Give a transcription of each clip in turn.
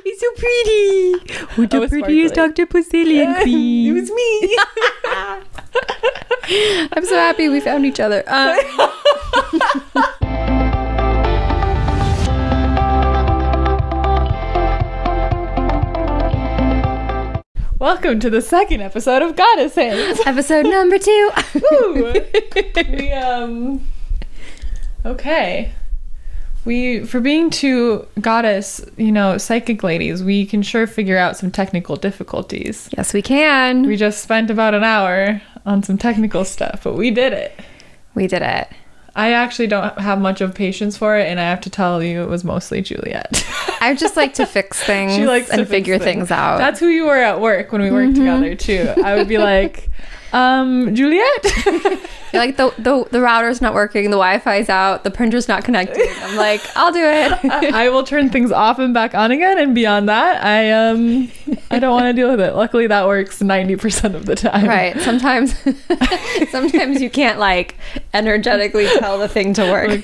He's so pretty. With the prettiest Dr. Posilian queen. It was me. I'm so happy we found each other. Welcome to the second episode of Goddess Hands. Episode number 2. Woo. Okay. For being two goddess, psychic ladies, we can sure figure out some technical difficulties. Yes, we can. We just spent about an hour on some technical stuff, but we did it. We did it. I actually don't have much of patience for it, and I have to tell you, it was mostly Juliet. I just like to fix things and figure things out. That's who you were at work when we worked together, too. I would be like, Juliet? You're like, the router's not working, the Wi-Fi's out, the printer's not connecting. I'm like, I'll do it. I will turn things off and back on again, and beyond that, I don't want to deal with it. Luckily, that works 90% of the time. Right. Sometimes you can't energetically tell the thing to work.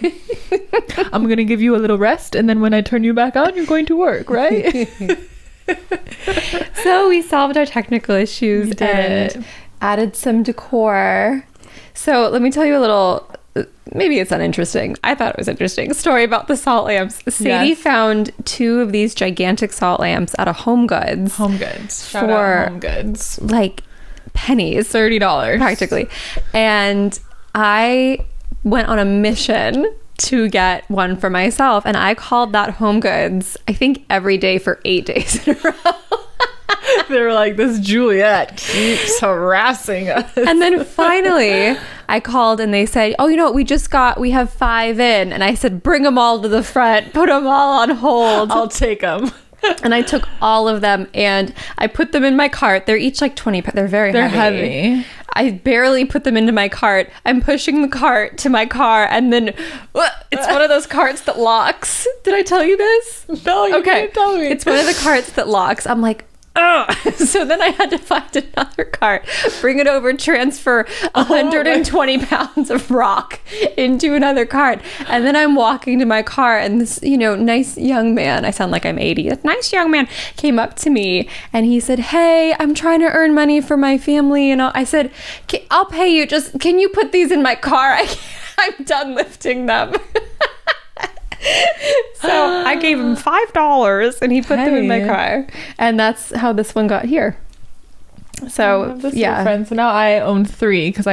I'm going to give you a little rest, and then when I turn you back on, you're going to work, right? So we solved our technical issues and added some decor. So let me tell you a little, maybe it's uninteresting. I thought it was interesting story about the salt lamps. Sadie found 2 of these gigantic salt lamps at a Home Goods. Home Goods. Shout for out Home Goods. Pennies. $30. Practically. And I went on a mission to get one for myself, and I called that Home Goods, I think, every day for 8 days in a row. They were like, this Juliet keeps harassing us. And then finally I called and they said, oh, we have 5 in. And I said, bring them all to the front, put them all on hold. I'll take them. And I took all of them and I put them in my cart. They're each like 20. They're heavy. I barely put them into my cart. I'm pushing the cart to my car, and then it's one of those carts that locks. Did I tell you this? No, you didn't tell me. It's one of the carts that locks. I'm like, oh. So then I had to find another cart, bring it over, transfer 120 pounds of rock into another cart. And then I'm walking to my car, and this, nice young man, I sound like I'm 80, a nice young man came up to me and he said, hey, I'm trying to earn money for my family. And I said, I'll pay you. Just, can you put these in my car? I'm done lifting them. So I gave him $5 and he put them in my car, and that's how this one got here. So friend. So now I own 3 because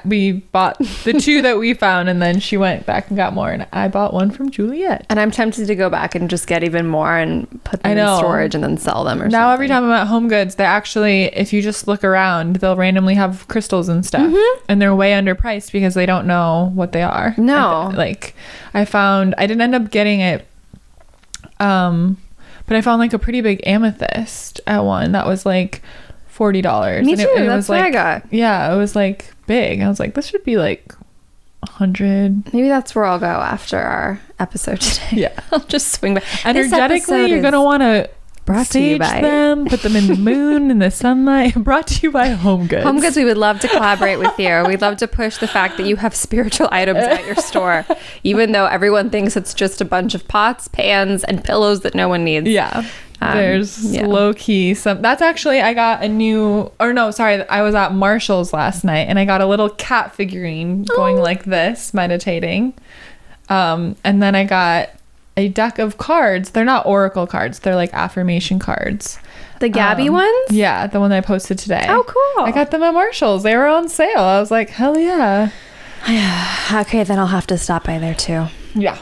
we bought the 2 that we found, and then she went back and got more, and I bought one from Juliet. And I'm tempted to go back and just get even more and put them in storage and then sell them or now something. Every time I'm at Home Goods, they actually, if you just look around, they'll randomly have crystals and stuff, and they're way underpriced because they don't know what they are. No. I didn't end up getting it, but I found a pretty big amethyst at one that was $40. Me too. That's what I got. Yeah, it was big. I was like, this should be 100. Maybe that's where I'll go after our episode today. Yeah. I'll just swing back. Energetically, you're going to want to sage them, put them in the moon, in the sunlight. Brought to you by Home Goods. Home Goods, we would love to collaborate with you. We'd love to push the fact that you have spiritual items at your store, even though everyone thinks it's just a bunch of pots, pans, and pillows that no one needs. Yeah. There's low-key some. That's actually, I got I was at Marshall's last night, and I got a little cat figurine going like this, meditating. And then I got a deck of cards. They're not oracle cards. They're affirmation cards. The Gabby ones? Yeah, the one I posted today. Oh, cool. I got them at Marshall's. They were on sale. I was like, hell yeah. Okay, then I'll have to stop by there too. Yeah.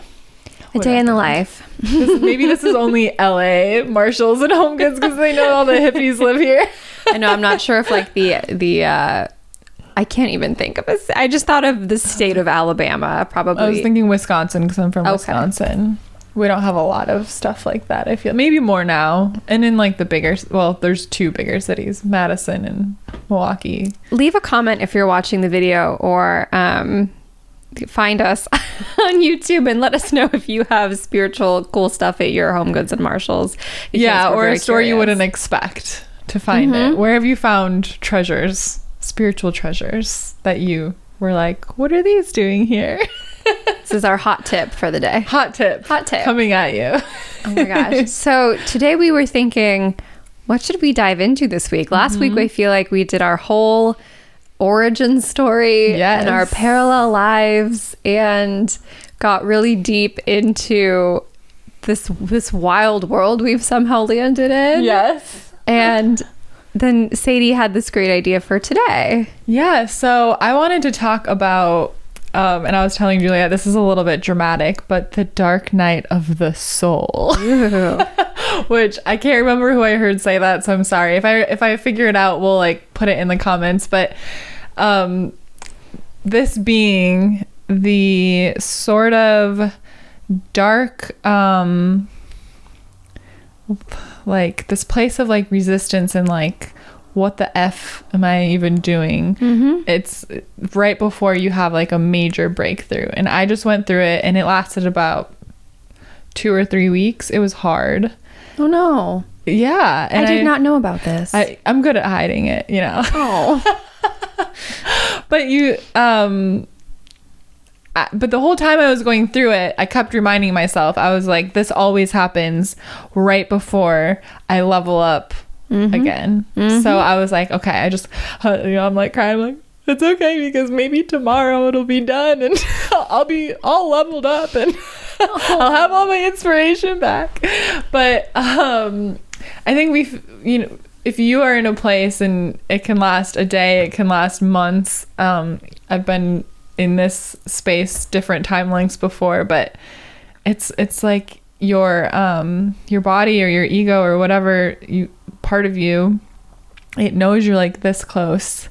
A day in the life. Maybe this is only LA, Marshall's and Home Goods, because they know all the hippies live here. I know. I'm not sure if I can't even think of it. I just thought of the state of Alabama, probably. I was thinking Wisconsin because I'm from Wisconsin. We don't have a lot of stuff like that, I feel. Maybe more now. And in the bigger, there's 2 bigger cities, Madison and Milwaukee. Leave a comment if you're watching the video, or find us on YouTube and let us know if you have spiritual cool stuff at your Home Goods and Marshalls. Yeah, or a store you wouldn't expect to find it. Where have you found treasures, spiritual treasures, that you were like, what are these doing here? This is our hot tip for the day. Hot tip coming at you. Oh my gosh. So today we were thinking, what should we dive into this week? Last week I feel like we did our whole origin story and our parallel lives and got really deep into this wild world we've somehow landed in. Yes. And then Sadie had this great idea for today. Yeah, so I wanted to talk about, and I was telling Juliet, this is a little bit dramatic, but the dark night of the soul. Which I can't remember who I heard say that, so I'm sorry. If I figure it out, we'll like put it in the comments. But this being the sort of dark, like this place of like resistance and like, what the F am I even doing? It's right before you have like a major breakthrough. And I just went through it and it lasted about 2 or 3 weeks. It was hard. Oh no. Yeah. And I did not know about this. I'm good at hiding it, you know. Oh. But but the whole time I was going through it, I kept reminding myself, I was like, this always happens right before I level up again. So I was like, okay, I'm like crying, I'm like, it's okay, because maybe tomorrow it'll be done and I'll be all leveled up and I'll have all my inspiration back. But I think if you are in a place and it can last a day, it can last months. I've been in this space different time lengths before, but it's like your body or your ego or whatever part of you, it knows you're like this close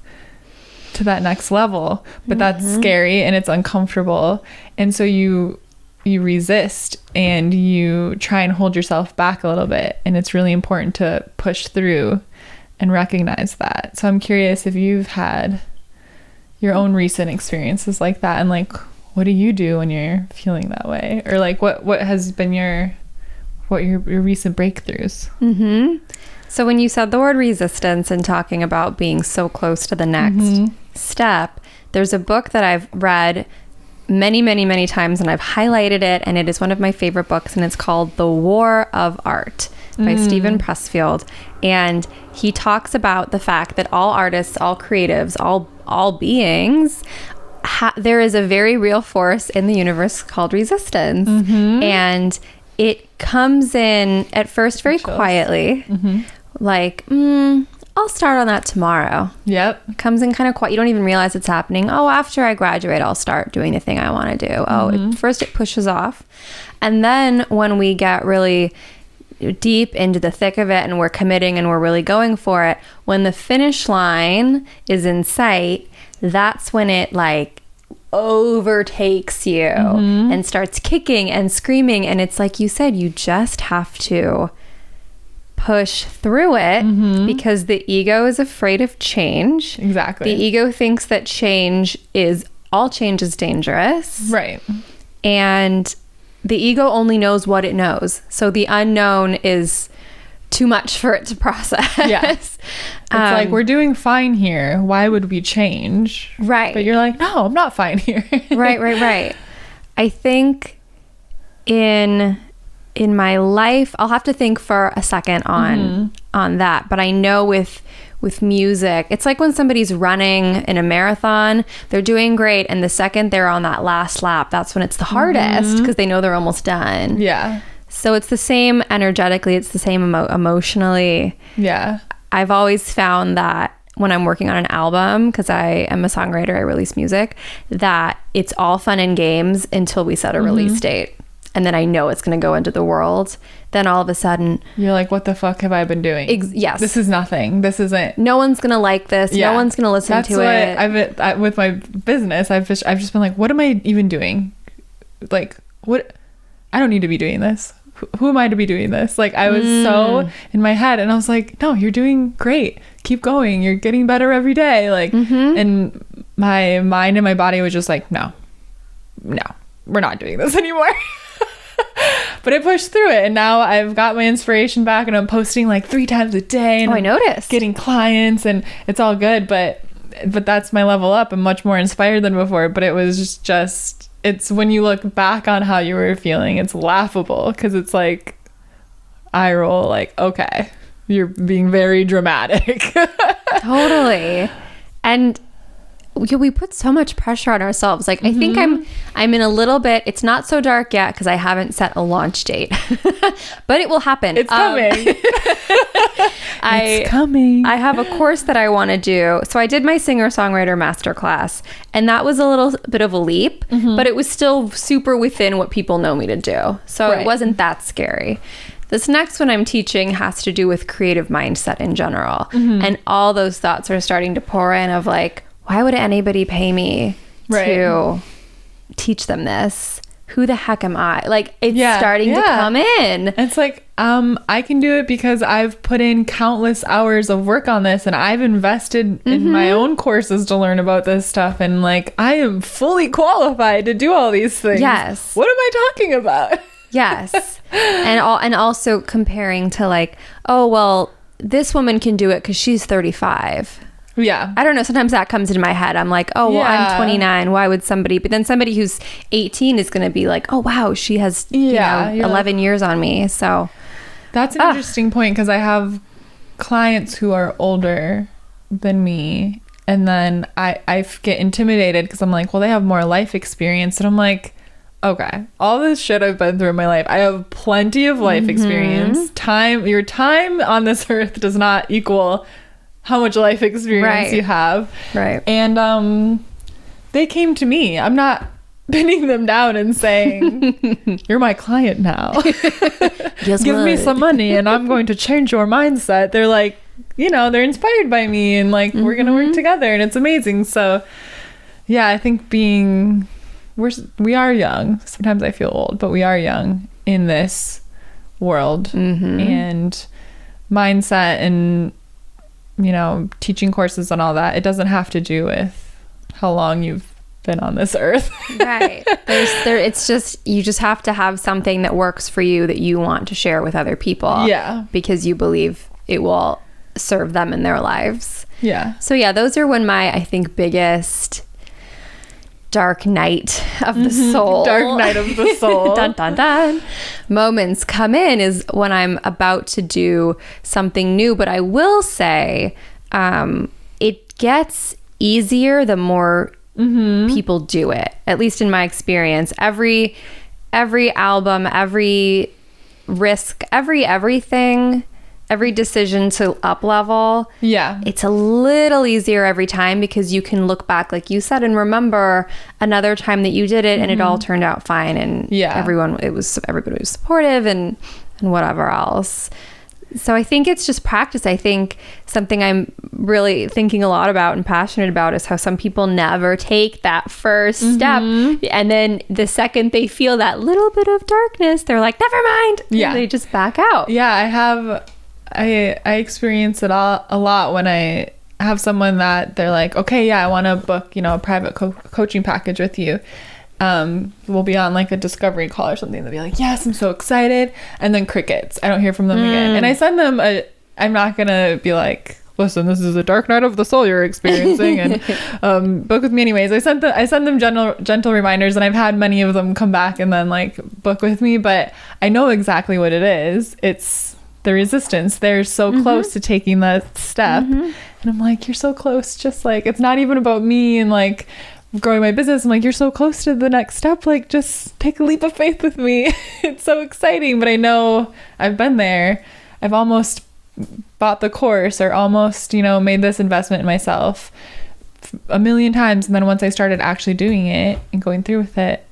to that next level, but that's scary and it's uncomfortable, and so you resist and you try and hold yourself back a little bit, and it's really important to push through and recognize that. So I'm curious if you've had your own recent experiences like that, and like, what do you do when you're feeling that way, or like what has been your recent breakthroughs? So when you said the word resistance and talking about being so close to the next step, there's a book that I've read many, many, many times and I've highlighted it, and it is one of my favorite books, and it's called The War of Art by Stephen Pressfield. And he talks about the fact that all artists, all creatives, all beings, there is a very real force in the universe called resistance. And it comes in at first very quietly, like, I'll start on that tomorrow. Yep. It comes in kind of quiet. You don't even realize it's happening. Oh, after I graduate, I'll start doing the thing I want to do. First it pushes off. And then when we get really deep into the thick of it and we're committing and we're really going for it, when the finish line is in sight, that's when it like overtakes you and starts kicking and screaming. And it's like you said, you just have to push through it because the ego is afraid of change. Exactly. The ego thinks that all change is dangerous. Right. And the ego only knows what it knows. So the unknown is too much for it to process. Yes. It's like, we're doing fine here. Why would we change? Right. But you're like, no, I'm not fine here. Right. I think in my life, I'll have to think for a second on that. But I know with music, it's like when somebody's running in a marathon, they're doing great, and the second they're on that last lap, that's when it's the hardest because they know they're almost done. Yeah. So it's the same energetically, it's the same emotionally. Yeah. I've always found that when I'm working on an album, because I am a songwriter, I release music, that it's all fun and games until we set a release date. And then I know it's going to go into the world. Then all of a sudden, you're like, what the fuck have I been doing? Yes. This is nothing. This isn't. No one's going to like this. Yeah. No one's going to listen to it. With my business, I've just been like, what am I even doing? Like, what? I don't need to be doing this. Who am I to be doing this? Like, I was so in my head, and I was like, no, you're doing great. Keep going. You're getting better every day. Like, and my mind and my body was just like, no, we're not doing this anymore. But I pushed through it, and now I've got my inspiration back, and I'm posting like 3 times a day, and I noticed getting clients, and it's all good. But that's my level up. I'm much more inspired than before. But it was just it's when you look back on how you were feeling, it's laughable because it's like eye roll, like, okay, you're being very dramatic. Totally. And we put so much pressure on ourselves. Like, I think I'm in a little bit, it's not so dark yet because I haven't set a launch date, but it will happen. It's coming. It's coming. I have a course that I want to do. So I did my singer-songwriter masterclass, and that was a little bit of a leap, but it was still super within what people know me to do. So it wasn't that scary. This next one I'm teaching has to do with creative mindset in general. And all those thoughts are starting to pour in of like, why would anybody pay me to teach them this? Who the heck am I? Like, it's starting to come in. It's like, I can do it because I've put in countless hours of work on this, and I've invested in my own courses to learn about this stuff. And like, I am fully qualified to do all these things. Yes. What am I talking about? Yes. And also comparing to like, oh, well, this woman can do it because she's 35. Yeah. I don't know. Sometimes that comes into my head. I'm like, oh, well, I'm 29. Why would somebody? But then somebody who's 18 is going to be like, oh, wow, she has 11 years on me. So that's an interesting point because I have clients who are older than me. And then I get intimidated because I'm like, well, they have more life experience. And I'm like, okay, all this shit I've been through in my life, I have plenty of life experience. Your time on this earth does not equal how much life experience you have. Right. And they came to me. I'm not pinning them down and saying, you're my client now. Give me some money and I'm going to change your mindset. They're like, you know, they're inspired by me and like, we're going to work together and it's amazing. So yeah, I think we are young. Sometimes I feel old, but we are young in this world. And mindset and, you know, teaching courses and all that, it doesn't have to do with how long you've been on this earth. Right. It's just, you just have to have something that works for you that you want to share with other people. Yeah. Because you believe it will serve them in their lives. Yeah. So yeah, those are when my, I think, biggest dark night of the soul. Dark night of the soul. Dun, dun, dun. Moments come in is when I'm about to do something new. But I will say it gets easier the more people do it, at least in my experience. Every album, every risk, everything, every decision to up level, it's a little easier every time because you can look back, like you said, and remember another time that you did it and it all turned out fine, and everybody was supportive and whatever else. So I think it's just practice. I think something I'm really thinking a lot about and passionate about is how some people never take that first step, and then the second they feel that little bit of darkness, they're like, never mind. Yeah, they just back out. Yeah, I experience it a lot when I have someone that they're like, okay, yeah, I want to book, you know, a private coaching package with you. We'll be on like a discovery call or something. They'll be like, yes, I'm so excited. And then crickets. I don't hear from them again. And I send them I'm not going to be like, listen, this is a dark night of the soul you're experiencing and book with me anyways. I send them gentle reminders, and I've had many of them come back and then like book with me, but I know exactly what it is. It's the resistance. They're so close to taking that step, and I'm like, you're so close. Just like, it's not even about me and like growing my business. I'm like, you're so close to the next step. Like, just take a leap of faith with me. It's so exciting. But I know I've been there. I've almost bought the course or almost, you know, made this investment in myself a million times. And then once I started actually doing it and going through with it,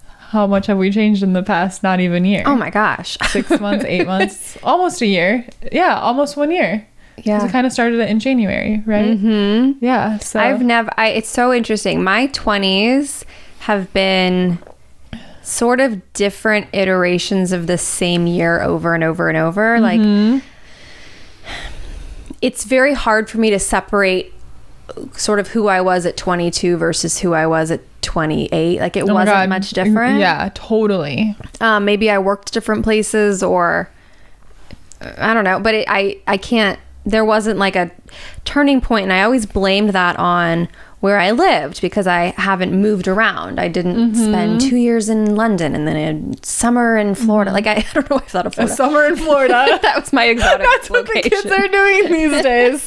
how much have we changed in the past not even year? Oh my gosh. 6 months, 8 months, almost a year. Yeah, almost 1 year. Yeah. I kind of started it in January, right? Yeah. So it's so interesting. My 20s have been sort of different iterations of the same year over and over and over. Like, it's very hard for me to separate sort of who I was at 22 versus who I was at 28. Like, it wasn't much different. Yeah, totally. Maybe I worked different places, or I don't know, but I can't, there wasn't like a turning point, and I always blamed that on where I lived because I haven't moved around. I didn't spend 2 years in London and then a summer in Florida. Like, I don't know why I thought of Florida. A summer in Florida. That was my exotic That's location. what the kids are doing these days.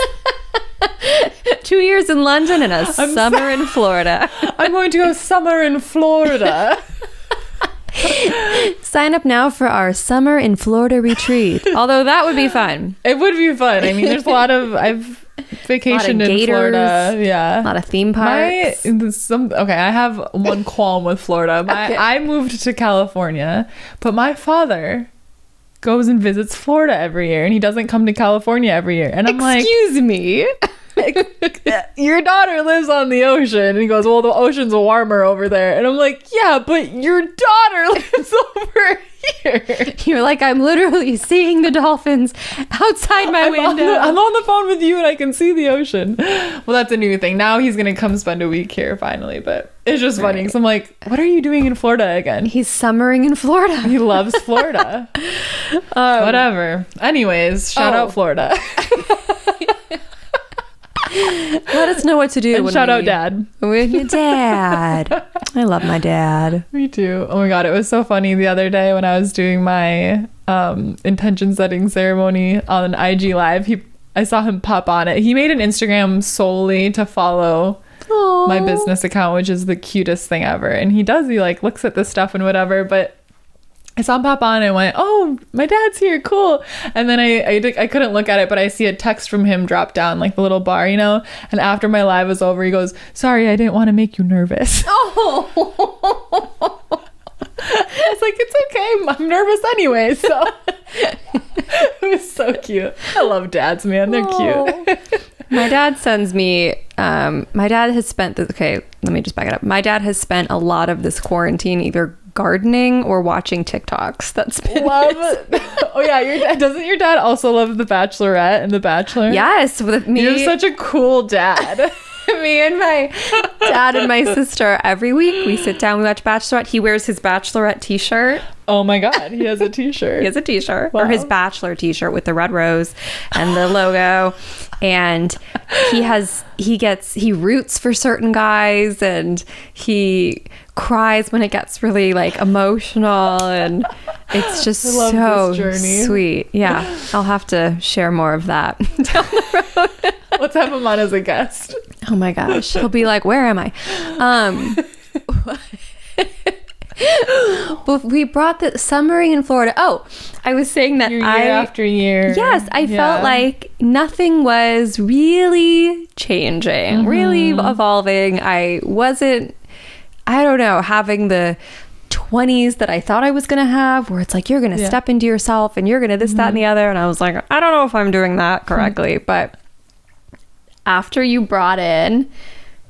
2 years in London and a summer in Florida. I'm going to go summer in Florida. Sign up now for our summer in Florida retreat. Although that would be fun. It would be fun. I mean, there's a lot of... I've vacationed in gators, Florida. Yeah. A lot of theme parks. Okay, I have one qualm with Florida. I moved to California, but my father goes and visits Florida every year, and he doesn't come to California every year. And I'm Excuse me. Your daughter lives on the ocean. And he goes, well, the ocean's warmer over there. And I'm like, yeah, but your daughter lives over here. You're like, I'm literally seeing the dolphins outside my window. I'm on the phone with you and I can see the ocean. Well, that's a new thing. Now he's going to come spend a week here finally. But it's just funny because I'm like, what are you doing in Florida again? He's summering in Florida. He loves Florida. Whatever. Anyways, shout out Florida. Let us know what to do. And shout out Dad. With your dad. I love my dad. Me too. Oh my God. It was so funny the other day when I was doing my intention setting ceremony on an IG live. I saw him pop on it. He made an Instagram solely to follow my business account, which is the cutest thing ever. And he like looks at this stuff and whatever, but I saw him pop on and went, oh, my dad's here, cool. And then I couldn't look at it, but I see a text from him drop down, like the little bar, you know? And after my live was over, he goes, sorry, I didn't want to make you nervous. Oh. I was like, it's okay, I'm nervous anyway, so. It was so cute. I love dads, man, they're cute. My dad sends me, my dad has spent, okay, let me just back it up. My dad has spent a lot of this quarantine either gardening or watching TikToks. That's been Oh yeah, doesn't your dad also love The Bachelorette and The Bachelor? Yes, with me. You're such a cool dad. Me and my dad and my sister, every week we sit down, we watch Bachelorette. He wears his Bachelorette t-shirt. Oh my God, he has a t-shirt. He has a t-shirt. Wow. Or his Bachelor t-shirt with the red rose and the logo. And he roots for certain guys and he cries when it gets really like emotional, and it's just so sweet. Yeah, I'll have to share more of that down the road. Let's have him on as a guest. Oh my gosh, he'll be like, where am I? But we brought the summering in Florida. Oh, I was saying that year after year. Yes, I felt like nothing was really changing, really evolving. I wasn't, I don't know, having the 20s that I thought I was going to have, where it's like, you're going to step into yourself and you're going to this, that, and the other. And I was like, I don't know if I'm doing that correctly. But after you brought in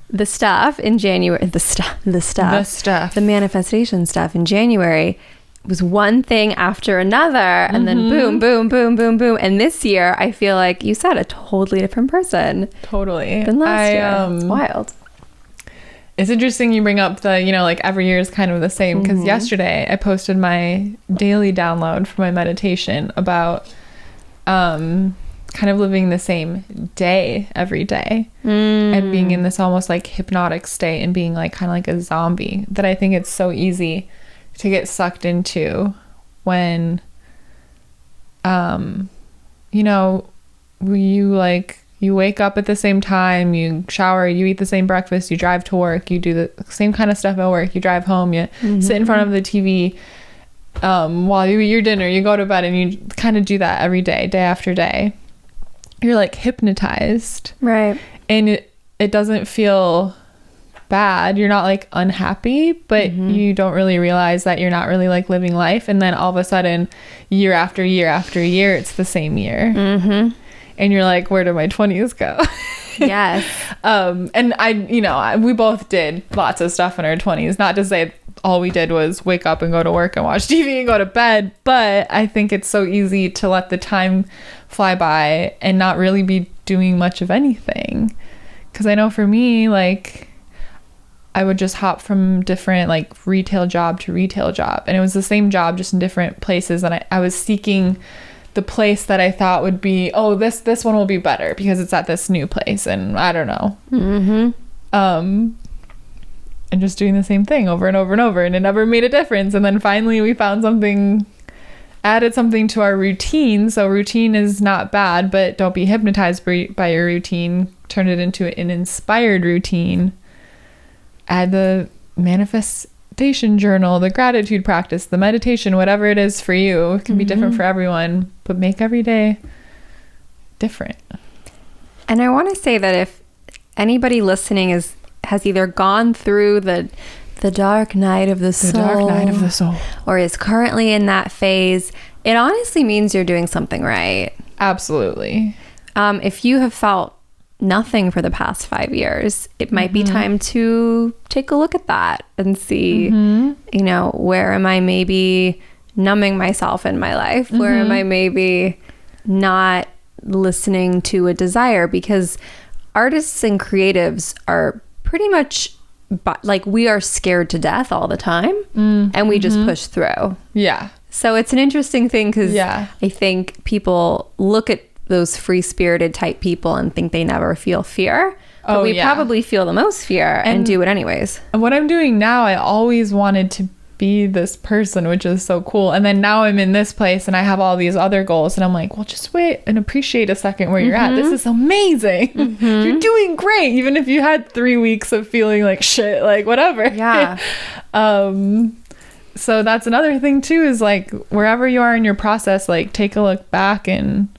the stuff in January, the manifestation stuff in January, it was one thing after another, and then boom, boom, boom, boom, boom. And this year, I feel like you said a totally different person. Totally. Than last year. It's wild. It's interesting you bring up the, like every year is kind of the same, because yesterday I posted my daily download for my meditation about kind of living the same day every day and being in this almost like hypnotic state and being like kind of like a zombie, that I think it's so easy to get sucked into when you wake up at the same time, you shower, you eat the same breakfast, you drive to work, you do the same kind of stuff at work, you drive home, you sit in front of the TV while you eat your dinner, you go to bed, and you kind of do that every day, day after day. You're like hypnotized, right? And it doesn't feel bad. You're not like unhappy, but you don't really realize that you're not really like living life. And then all of a sudden, year after year after year, it's the same year. And you're like, where did my 20s go? Yes. And we both did lots of stuff in our 20s. Not to say all we did was wake up and go to work and watch TV and go to bed, but I think it's so easy to let the time fly by and not really be doing much of anything. Because I know for me, like, I would just hop from different like retail job to retail job, and it was the same job just in different places, and I was seeking the place that I thought would be, this one will be better because it's at this new place, and I don't know. and just doing the same thing over and over and over, and it never made a difference. And then finally we found something, added something to our routine. So routine is not bad, but don't be hypnotized by your routine. Turn it into an inspired routine. Add the manifestation journal, the gratitude practice, the meditation, whatever it is for you. It can be different for everyone, but make every day different. And I want to say that if anybody listening has either gone through the dark night of the soul, or is currently in that phase, it honestly means you're doing something right. Absolutely. If you have felt nothing for the past 5 years, it might be time to take a look at that and see, where am I maybe numbing myself in my life? Where am I maybe not listening to a desire? Because artists and creatives are pretty much like, we are scared to death all the time, and we just push through. Yeah. So it's an interesting thing, because I think people look at those free-spirited type people and think they never feel fear. But we probably feel the most fear and do it anyways. And what I'm doing now, I always wanted to be this person, which is so cool. And then now I'm in this place and I have all these other goals, and I'm like, well, just wait and appreciate a second where you're at. This is amazing. You're doing great, even if you had 3 weeks of feeling like shit, like whatever. Yeah. So that's another thing too, is like, wherever you are in your process, like, take a look back and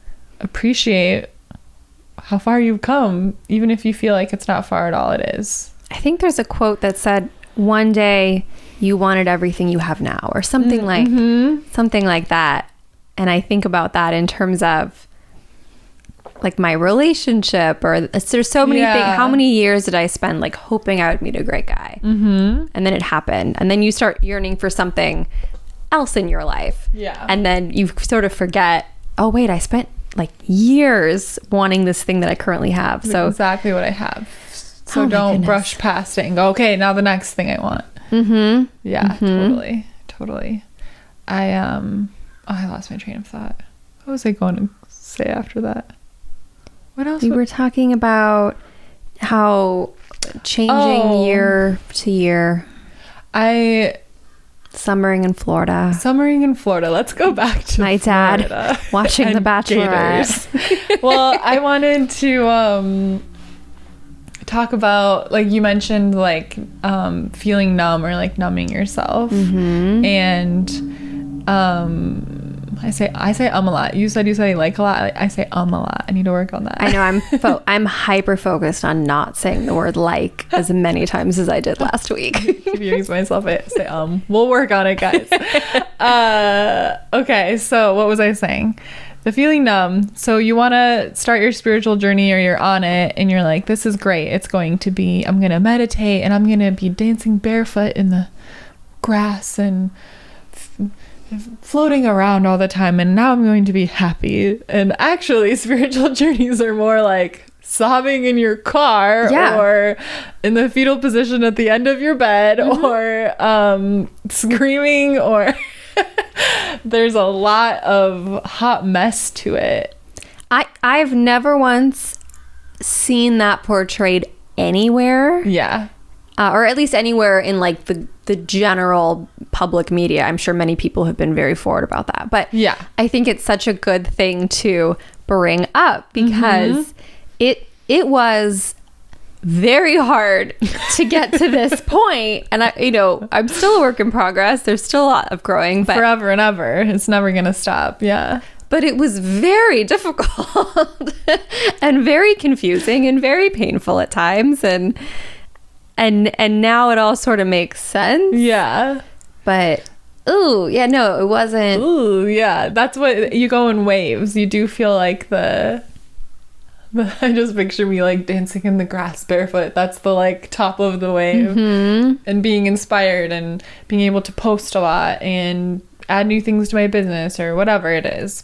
appreciate how far you've come, even if you feel like it's not far at all. It is. I think there's a quote that said, one day you wanted everything you have now, or something like that. And I think about that in terms of like my relationship, or there's so many things. How many years did I spend like hoping I would meet a great guy? And then it happened. And then you start yearning for something else in your life. Yeah. And then you sort of forget, oh wait, I spent like years wanting this thing that I currently have. So exactly what I have. So don't brush past it and go, okay, now the next thing I want. Yeah, totally. I lost my train of thought. What was I going to say after that? What else? We were talking about how changing year to year. Summering in Florida. Let's go back to my Florida. Dad watching The Bachelorette. Well, I wanted to talk about, like you mentioned, like feeling numb, or like numbing yourself. And I say a lot. You said you like a lot. I say a lot. I need to work on that. I know. I'm hyper focused on not saying the word like as many times as I did last week. Confusing myself. I say We'll work on it, guys. Okay, so what was I saying? The feeling numb. So you want to start your spiritual journey, or you're on it and you're like, this is great. It's going to be, I'm going to meditate and I'm going to be dancing barefoot in the grass and floating around all the time, and now I'm going to be happy. And actually, spiritual journeys are more like sobbing in your car, or in the fetal position at the end of your bed, or screaming, or there's a lot of hot mess to it. I've never once seen that portrayed anywhere. Yeah. Or at least anywhere in like the general public media. I'm sure many people have been very forward about that. But yeah, I think it's such a good thing to bring up, because it was very hard to get to this point. And I'm still a work in progress. There's still a lot of growing, but forever and ever. It's never going to stop. Yeah. But it was very difficult and very confusing and very painful at times. And now it all sort of makes sense. Yeah. But it wasn't. Ooh, yeah. That's what you go in waves. You do feel like I just picture me like dancing in the grass barefoot. That's the like top of the wave. And being inspired and being able to post a lot and add new things to my business or whatever it is.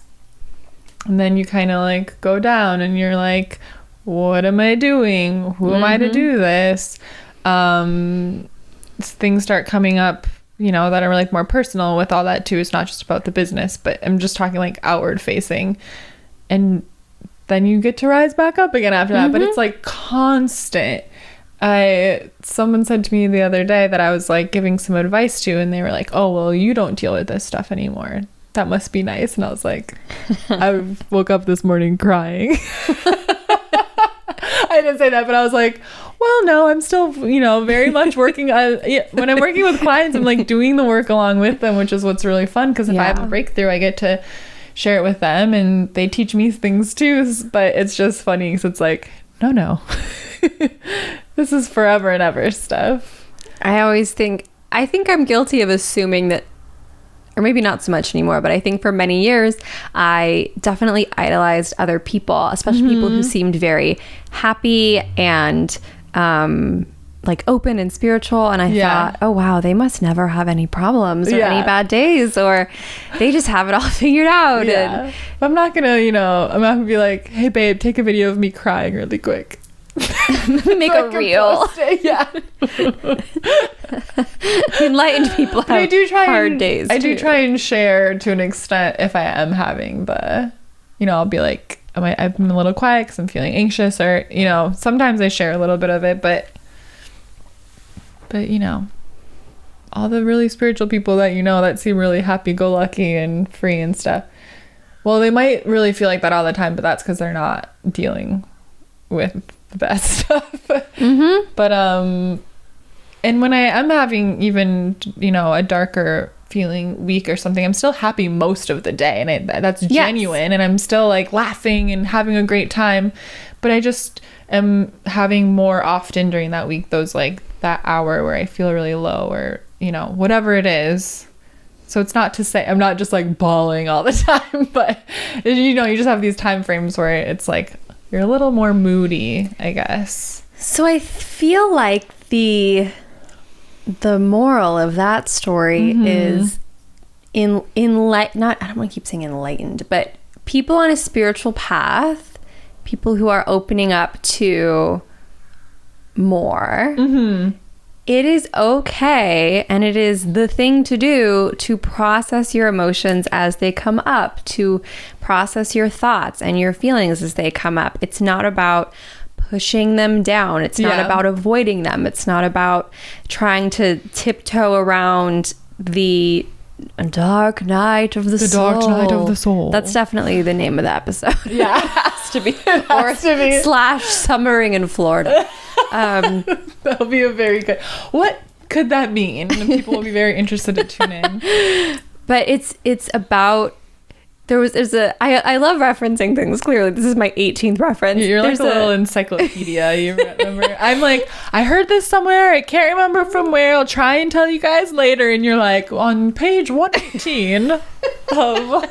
And then you kind of like go down and you're like, what am I doing? Who am I to do this? Things start coming up, that are like more personal with all that too. It's not just about the business, but I'm just talking like outward facing. And then you get to rise back up again after that. But it's like constant. Someone said to me the other day that I was like giving some advice to, and they were like, oh, well, you don't deal with this stuff anymore. That must be nice. And I was like, I woke up this morning crying. I didn't say that, but I was like, well, no, I'm still, very much working on, when I'm working with clients, I'm like doing the work along with them, which is what's really fun. Because if I have a breakthrough, I get to share it with them, and they teach me things too. But it's just funny because it's like, no, this is forever and ever stuff. I think I'm guilty of assuming that, or maybe not so much anymore, but I think for many years, I definitely idolized other people, especially people who seemed very happy and like open and spiritual. And I thought, oh, wow, they must never have any problems or any bad days, or they just have it all figured out. Yeah. And I'm not going to be like, hey, babe, take a video of me crying really quick. Make a reel. Enlightened people have hard days. I do try and share to an extent if I am having the, I'll be like, I'm a little quiet because I'm feeling anxious, or sometimes I share a little bit of it, but all the really spiritual people that that seem really happy-go-lucky and free and stuff, well, they might really feel like that all the time, but that's because they're not dealing with the best stuff. But and when I am having even a darker feeling week or something, I'm still happy most of the day, and that's genuine, and I'm still like laughing and having a great time, but I just am having more often during that week those like that hour where I feel really low, or whatever it is. So it's not to say I'm not just like bawling all the time, but you just have these time frames where it's like you're a little more moody, I guess. So I feel like the moral of that story is I don't want to keep saying enlightened, but people on a spiritual path, people who are opening up to more, it is okay, and it is the thing to do to process your emotions as they come up, to process your thoughts and your feelings as they come up. It's not about pushing them down. It's not about avoiding them. It's not about trying to tiptoe around the dark night of the soul. Dark night of the soul. That's definitely the name of the episode. Yeah. It has to be. / summering in Florida. That'll be a very good. What could that mean? And people will be very interested to tune in. But it's about. I love referencing things. Clearly, this is my 18th reference. You're like a little encyclopedia. You remember? I'm like, I heard this somewhere. I can't remember from where. I'll try and tell you guys later. And you're like, on page 118 of...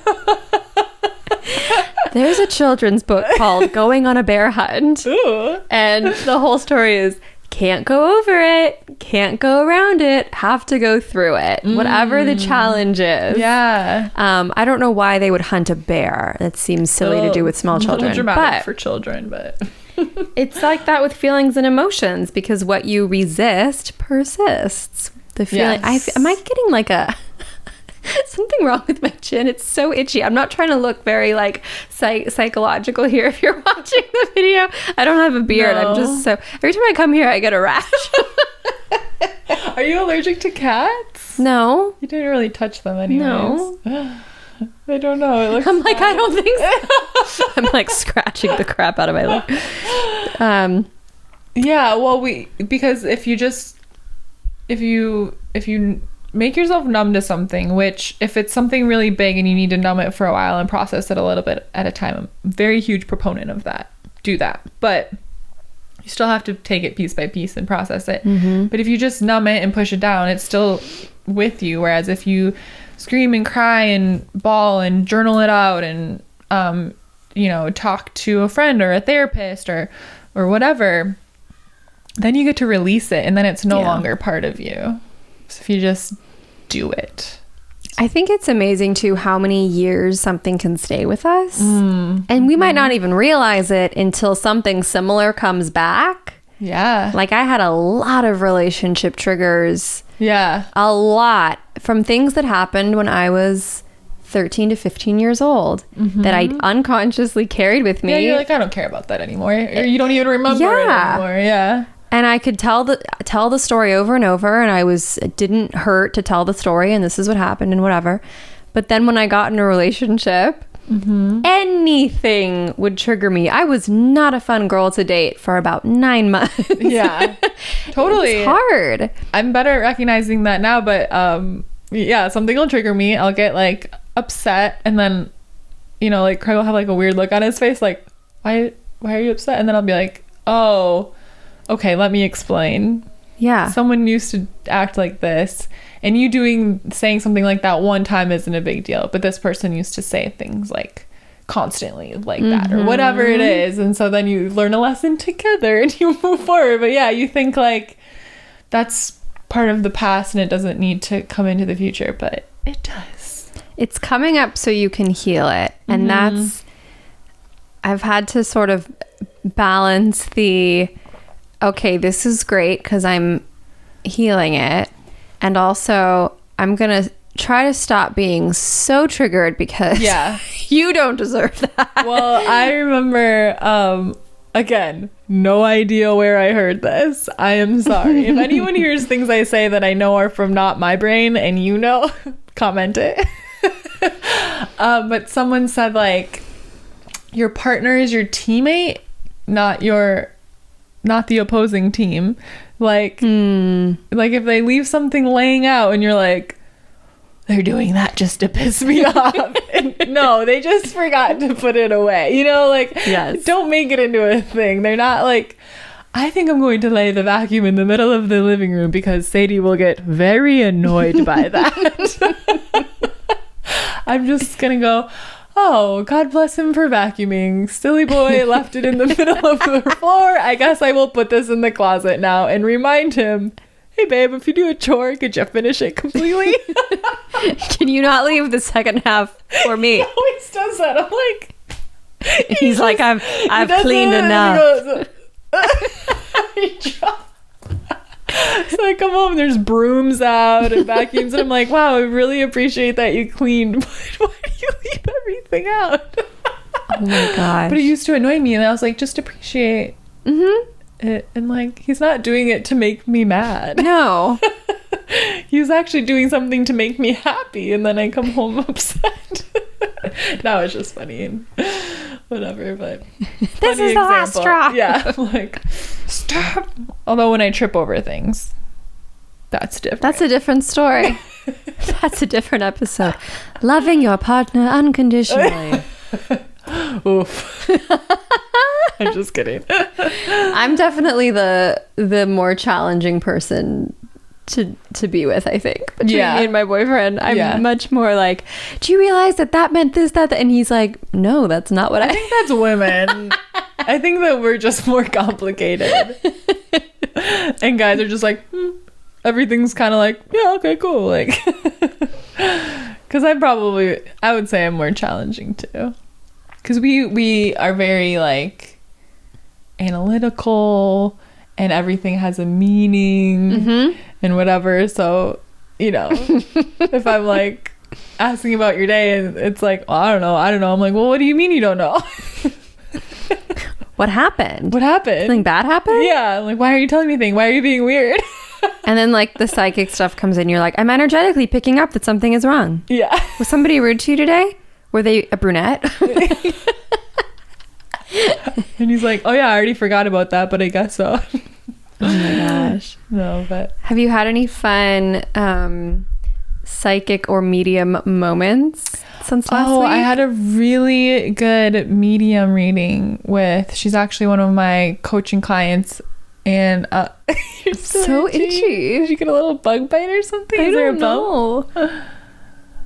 There's a children's book called Going on a Bear Hunt. Ooh. And the whole story is, can't go over it, can't go around it, have to go through it, whatever the challenge is. Yeah. I don't know why they would hunt a bear. That seems silly to do with small children. Dramatic for children, but it's like that with feelings and emotions, because what you resist persists. The feeling. Yes. Am I getting like a something wrong with my chin? It's so itchy. I'm not trying to look very like psychological here. If you're watching the video, I don't have a beard. No. I'm just so, every time I come here I get a rash. Are you allergic to cats? No. You didn't really touch them anyways. No. I don't know. It looks I'm like, I don't think so. I'm like scratching the crap out of my leg. Yeah, well, because if you make yourself numb to something, which if it's something really big and you need to numb it for a while and process it a little bit at a time, I'm a very huge proponent of that. Do that. But you still have to take it piece by piece and process it. But if you just numb it and push it down, it's still with you. Whereas if you scream and cry and bawl and journal it out and, talk to a friend or a therapist or whatever, then you get to release it, and then it's no longer part of you. So if you just do it. I think it's amazing too how many years something can stay with us. And we might not even realize it until something similar comes back. Yeah. Like I had a lot of relationship triggers. Yeah. A lot from things that happened when I was 13 to 15 years old that I unconsciously carried with me. Yeah, you're like, I don't care about that anymore. Or you don't even remember it anymore. Yeah. And I could tell the story over and over, and it didn't hurt to tell the story, and this is what happened and whatever. But then when I got in a relationship, anything would trigger me. I was not a fun girl to date for about 9 months. Yeah, totally. It's hard. I'm better at recognizing that now, but yeah, something will trigger me. I'll get like upset, and then, you know, like Craig will have like a weird look on his face, like, why are you upset? And then I'll be like, oh, okay, let me explain. Yeah. Someone used to act like this, and saying something like that one time isn't a big deal, but this person used to say things like constantly like that or whatever it is. And so then you learn a lesson together and you move forward. But yeah, you think like that's part of the past and it doesn't need to come into the future, but it does. It's coming up so you can heal it. And I've had to sort of balance okay, this is great because I'm healing it. And also, I'm going to try to stop being so triggered because you don't deserve that. Well, I remember, again, no idea where I heard this. I am sorry. If anyone hears things I say that I know are from not my brain and you know, comment it. But someone said, like, your partner is your teammate, not the opposing team. Like if they leave something laying out and you're like, they're doing that just to piss me off. And no, they just forgot to put it away. You know, like, don't make it into a thing. They're not like, I think I'm going to lay the vacuum in the middle of the living room because Sadie will get very annoyed by that. I'm just going to go, oh, God bless him for vacuuming. Silly boy left it in the middle of the floor. I guess I will put this in the closet now and remind him, hey, babe, if you do a chore, could you finish it completely? Can you not leave the second half for me? He always does that. I'm like... He's like, I've cleaned enough. So I come home, there's brooms out and vacuums, and I'm like, wow, I really appreciate that you cleaned, but why do you leave everything out? Oh my gosh. But it used to annoy me, and I was like, just appreciate it. And like, he's not doing it to make me mad. No. He's actually doing something to make me happy, and then I come home upset. Now it's just funny and whatever, but this is the last straw. Yeah, I'm like, stop. Although when I trip over things, that's different. That's a different story. That's a different episode. Loving your partner unconditionally. Oof. I'm just kidding. I'm definitely the more challenging person to be with, I think, between me and my boyfriend. I'm much more like, do you realize that meant this, that, and he's like, no, that's not what I think that's women. I think that we're just more complicated. And guys are just like, everything's kind of like, yeah, okay, cool. Like, because I would say I'm more challenging too. Because we are very like analytical and everything has a meaning and whatever. So, you know, if I'm like asking about your day and it's like, well, I don't know. I'm like, well, what do you mean you don't know? What happened? Something bad happened? Yeah. I'm like, why are you telling me things? Why are you being weird? And then like the psychic stuff comes in. You're like, I'm energetically picking up that something is wrong. Yeah. Was somebody rude to you today? Were they a brunette? And he's like, oh yeah, I already forgot about that, but I guess so. Oh my gosh. No, but have you had any fun psychic or medium moments since last week? I had a really good medium reading she's actually one of my coaching clients, and you're so itchy. Did you get a little bug bite or something? I don't know.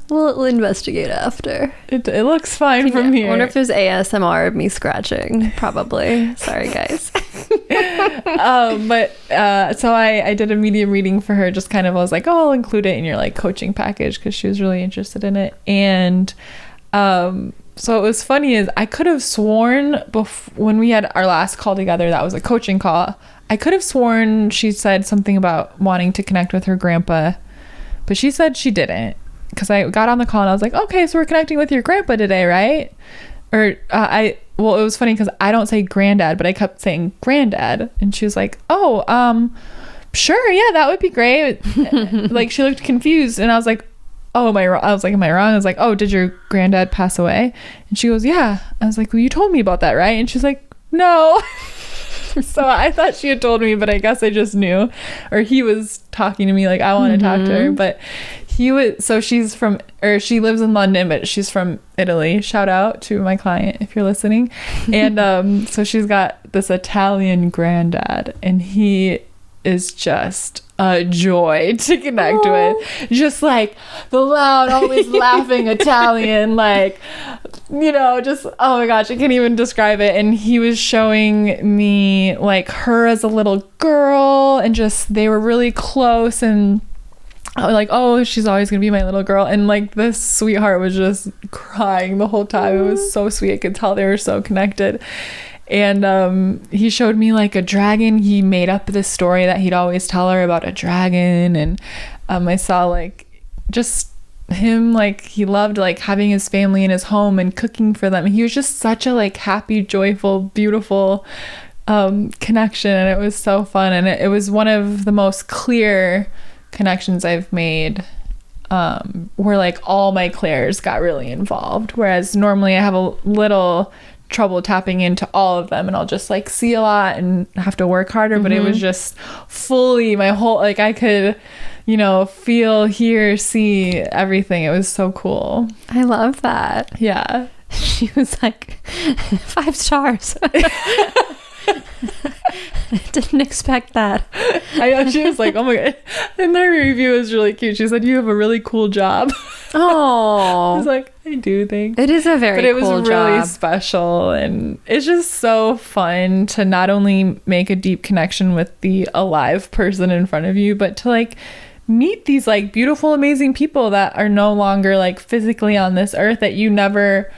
We'll investigate after. It looks fine from here. I wonder if there's ASMR of me scratching. Probably. Sorry, guys. So I did a medium reading for her. Just kind of, I was like, oh, I'll include it in your like coaching package because she was really interested in it. And so it was funny is I could have sworn when we had our last call together, that was a coaching call. I could have sworn she said something about wanting to connect with her grandpa, but she said she didn't. Because I got on the call and I was like, okay, so we're connecting with your grandpa today, right? well, it was funny because I don't say granddad, but I kept saying granddad, and she was like, oh, sure, yeah, that would be great. Like, she looked confused, and I was like, oh, am I wrong? I was like, I was like, oh, did your granddad pass away? And she goes, yeah. I was like, well, you told me about that, right? And she's like, no. So I thought she had told me, but I guess I just knew, or he was talking to me like I want to talk to her. But she lives in London, but she's from Italy. Shout out to my client if you're listening. And so she's got this Italian granddad, and he is just a joy to connect with. Just like the loud, always laughing Italian, like, just, oh my gosh, I can't even describe it. And he was showing me like her as a little girl, and just, they were really close, and I was like, oh, she's always gonna be my little girl. And like, this sweetheart was just crying the whole time. It was so sweet. I could tell they were so connected. And he showed me like a dragon. He made up this story that he'd always tell her about a dragon. And I saw like just him, like, he loved like having his family in his home and cooking for them. He was just such a like happy, joyful, beautiful connection, and it was so fun. And it was one of the most clear connections I've made, where like all my clairs got really involved, whereas normally I have a little trouble tapping into all of them, and I'll just like see a lot and have to work harder. But it was just fully my whole, like, I could feel, hear, see everything. It was so cool. I love that. Yeah. She was like 5 stars. I didn't expect that. I know, she was like, oh my god. And her review was really cute. She said, you have a really cool job. Oh. I was like, I do think it is a very cool job. But it was really special, and it's just so fun to not only make a deep connection with the alive person in front of you, but to like meet these like beautiful, amazing people that are no longer like physically on this earth, that you never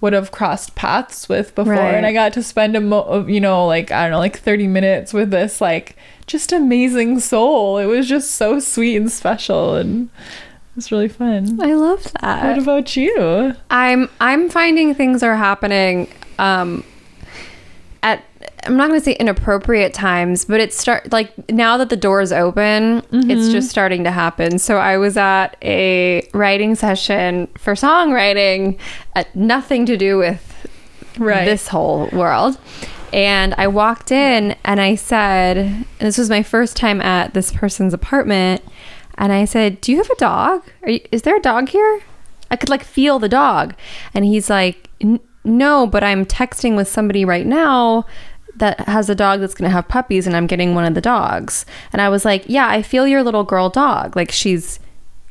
would have crossed paths with before. Right. And I got to spend like, I don't know, like 30 minutes with this like just amazing soul. It was just so sweet and special, and it was really fun. I love that. What about you? I'm finding things are happening at, I'm not going to say inappropriate times, but it's now that the door's open, it's just starting to happen. So I was at a writing session for songwriting, nothing to do with this whole world. And I walked in and I said, and this was my first time at this person's apartment, and I said, do you have a dog? Is there a dog here? I could like feel the dog. And he's like, no, but I'm texting with somebody right now that has a dog that's going to have puppies, and I'm getting one of the dogs. And I was like, yeah, I feel your little girl dog. Like, she's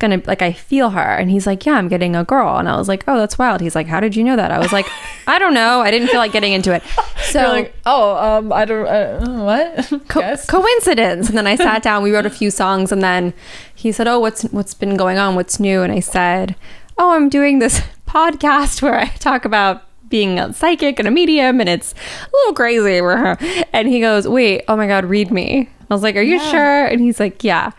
going to, like, I feel her. And he's like, yeah, I'm getting a girl. And I was like, oh, that's wild. He's like, how did you know that? I was like, I don't know. I didn't feel like getting into it. So, you're like, I don't, what? Coincidence. And then I sat down, we wrote a few songs, and then he said, oh, what's been going on? What's new? And I said, oh, I'm doing this podcast where I talk about being a psychic and a medium, and it's a little crazy. And he goes, wait, oh my God, read me. I was like, are you sure? And he's like, yeah.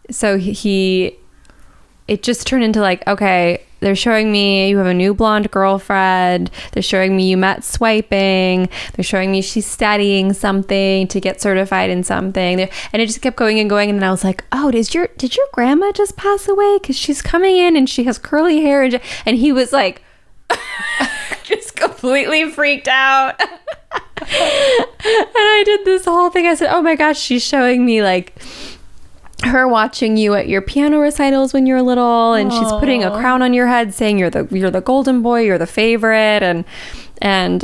So it just turned into like, okay, they're showing me you have a new blonde girlfriend. They're showing me you met swiping. They're showing me she's studying something to get certified in something. And it just kept going and going. And then I was like, oh, did your grandma just pass away? Because she's coming in and she has curly hair. And he was like, just completely freaked out. And I did this whole thing. I said, oh my gosh, she's showing me like her watching you at your piano recitals when you're little, and she's putting a crown on your head saying you're the golden boy, you're the favorite. And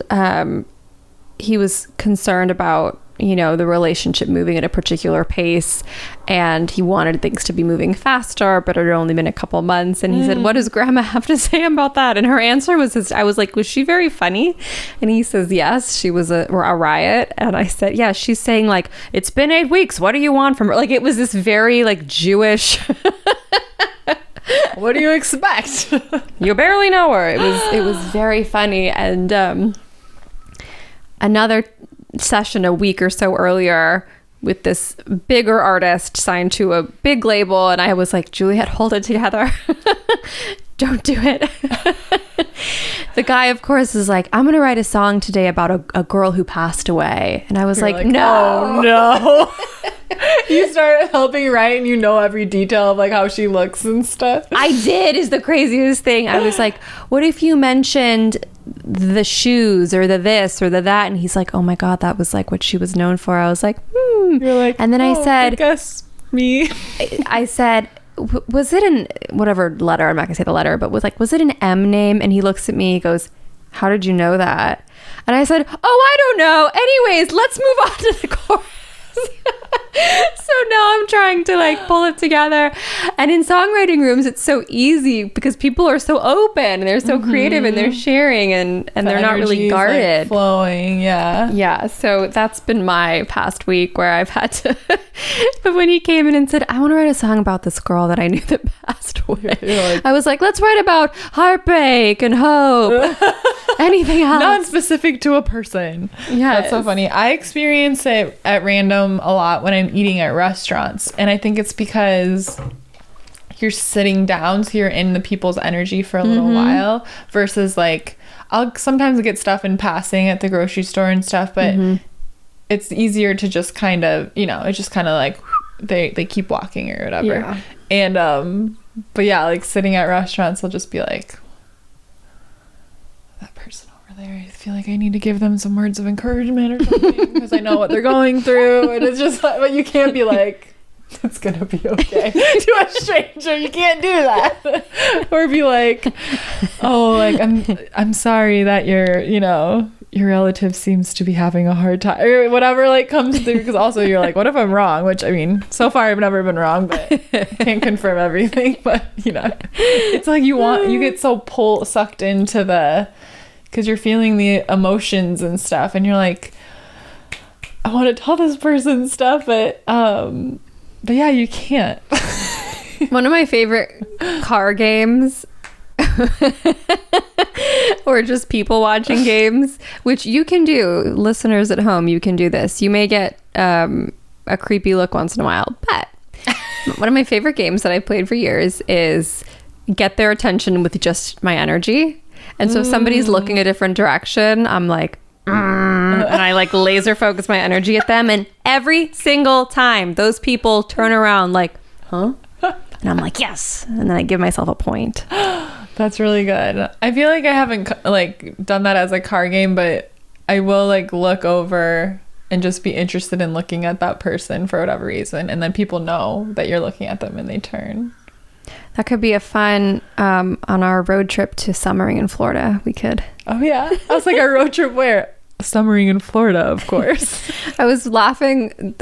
he was concerned about the relationship moving at a particular pace, and he wanted things to be moving faster, but it had only been a couple months. And he said, what does grandma have to say about that? And her answer was, I was like, was she very funny? And he says, yes, she was a riot. And I said, yeah, she's saying like, it's been 8 weeks, what do you want from her? Like, it was this very like Jewish what do you expect? You barely know her. It was very funny. And another session a week or so earlier with this bigger artist signed to a big label, and I was like, Juliet, hold it together. Don't do it. The guy, of course, is like, I'm going to write a song today about a girl who passed away. And I was like, no. Oh, no. You start helping write and you know every detail of like how she looks and stuff. I did, is the craziest thing. I was like, what if you mentioned the shoes or the this or the that? And he's like, oh my God, that was like what she was known for. I was like, You're like, and then I said, I guess me. I said, was it an whatever letter? I'm not gonna say the letter, but was it an M name? And he looks at me, he goes, how did you know that? And I said, oh, I don't know. Anyways, let's move on to the chorus. So now I'm trying to like pull it together. And in songwriting rooms, it's so easy because people are so open and they're so creative and they're sharing and they're not really guarded. Like flowing, yeah. Yeah, so that's been my past week where I've had to. But when he came in and said, I want to write a song about this girl that I knew that passed away, I was like, let's write about heartbreak and hope. Anything else? Non-specific to a person. Yeah, that's so funny. I experience it at random a lot when I'm eating at restaurants, and I think it's because you're sitting down, so you're in the people's energy for a little while, versus like I'll sometimes get stuff in passing at the grocery store and stuff, but it's easier to just kind of, it's just kind of like they keep walking or whatever. Yeah. And but yeah, like sitting at restaurants, I'll just be like, that person over there, I feel like I need to give them some words of encouragement or something because I know what they're going through. And it's just like, but you can't be like, it's gonna be okay to a stranger. You can't do that. Or be like, oh, like I'm sorry that your relative seems to be having a hard time or whatever like comes through, because also you're like, what if I'm wrong? Which I mean, so far I've never been wrong, but can't confirm everything. But it's like you get so sucked into because you're feeling the emotions and stuff, and you're like, I want to tell this person stuff, but yeah, you can't. One of my favorite car games or just people watching games, which you can do, listeners at home, you can do this. You may get a creepy look once in a while, but one of my favorite games that I've played for years is get their attention with just my energy. And so if somebody's looking a different direction, I'm like, and I like laser focus my energy at them, and every single time those people turn around like, huh? And I'm like, yes. And then I give myself a point. That's really good. I feel like I haven't like done that as a car game, but I will like look over and just be interested in looking at that person for whatever reason, and then people know that you're looking at them and they turn. That could be a fun on our road trip to Summering in Florida. We could. Oh yeah, I was like, a road trip where? Summering in Florida, of course. I was laughing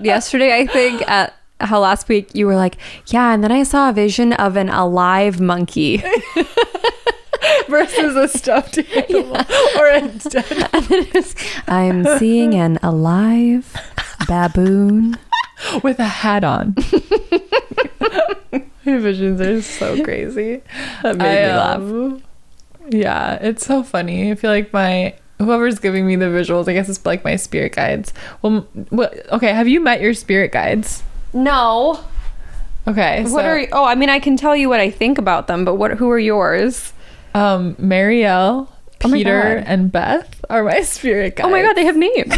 yesterday, I think, at how last week you were like, yeah, and then I saw a vision of an alive monkey versus a stuffed animal or a dead. And then it was, I'm seeing an alive baboon with a hat on. My visions are so crazy. That made me laugh. Yeah, it's so funny. I feel like whoever's giving me the visuals, I guess it's like my spirit guides. Well, okay, have you met your spirit guides? No. Okay. What are you? Oh, I mean, I can tell you what I think about them, but who are yours? Marielle, Peter, and Beth are my spirit guides. Oh my God, they have names.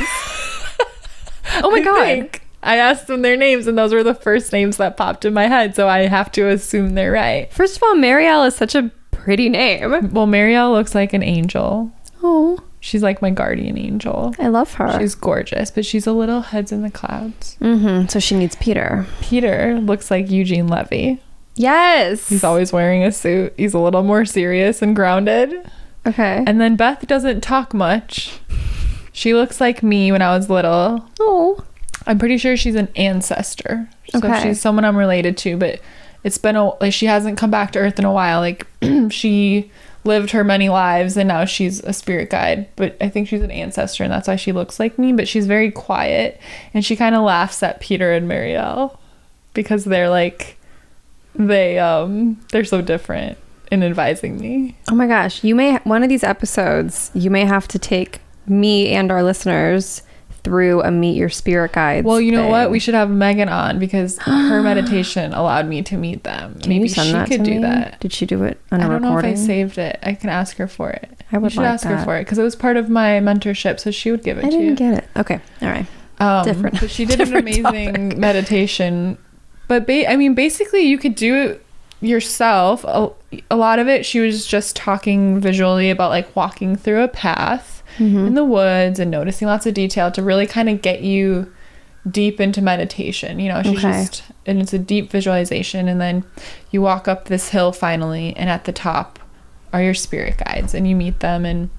Oh my God. I asked them their names, and those were the first names that popped in my head, so I have to assume they're right. First of all, Marielle is such a pretty name. Well, Marielle looks like an angel. Oh. She's like my guardian angel. I love her. She's gorgeous, but she's a little heads in the clouds. So she needs Peter. Peter looks like Eugene Levy. Yes. He's always wearing a suit. He's a little more serious and grounded. Okay. And then Beth doesn't talk much. She looks like me when I was little. Oh. I'm pretty sure she's an ancestor. So she's someone I'm related to, but it's been like she hasn't come back to Earth in a while. Like she lived her many lives and now she's a spirit guide, but I think she's an ancestor and that's why she looks like me. But she's very quiet and she kind of laughs at Peter and Marielle because they're like they're so different in advising me. Oh my gosh, one of these episodes you may have to take me and our listeners through a meet your spirit guides. Well, you know thing. what? We should have Megan on because her meditation allowed me to meet them. Can Maybe you send she that could to do me? that. Did she do it on a I don't recording? know if I saved it. I can ask her for it. I would you should like ask her that. for it because it was part of my mentorship, so she would give it to you. I didn't get it. Okay, all right. Different. But she did an amazing topic. meditation. But basically, you could do it yourself. A lot of it, she was just talking visually about like walking through a path in the woods and noticing lots of detail to really kind of get you deep into meditation. You know, and it's a deep visualization, and then you walk up this hill finally, and at the top are your spirit guides, and you meet them. And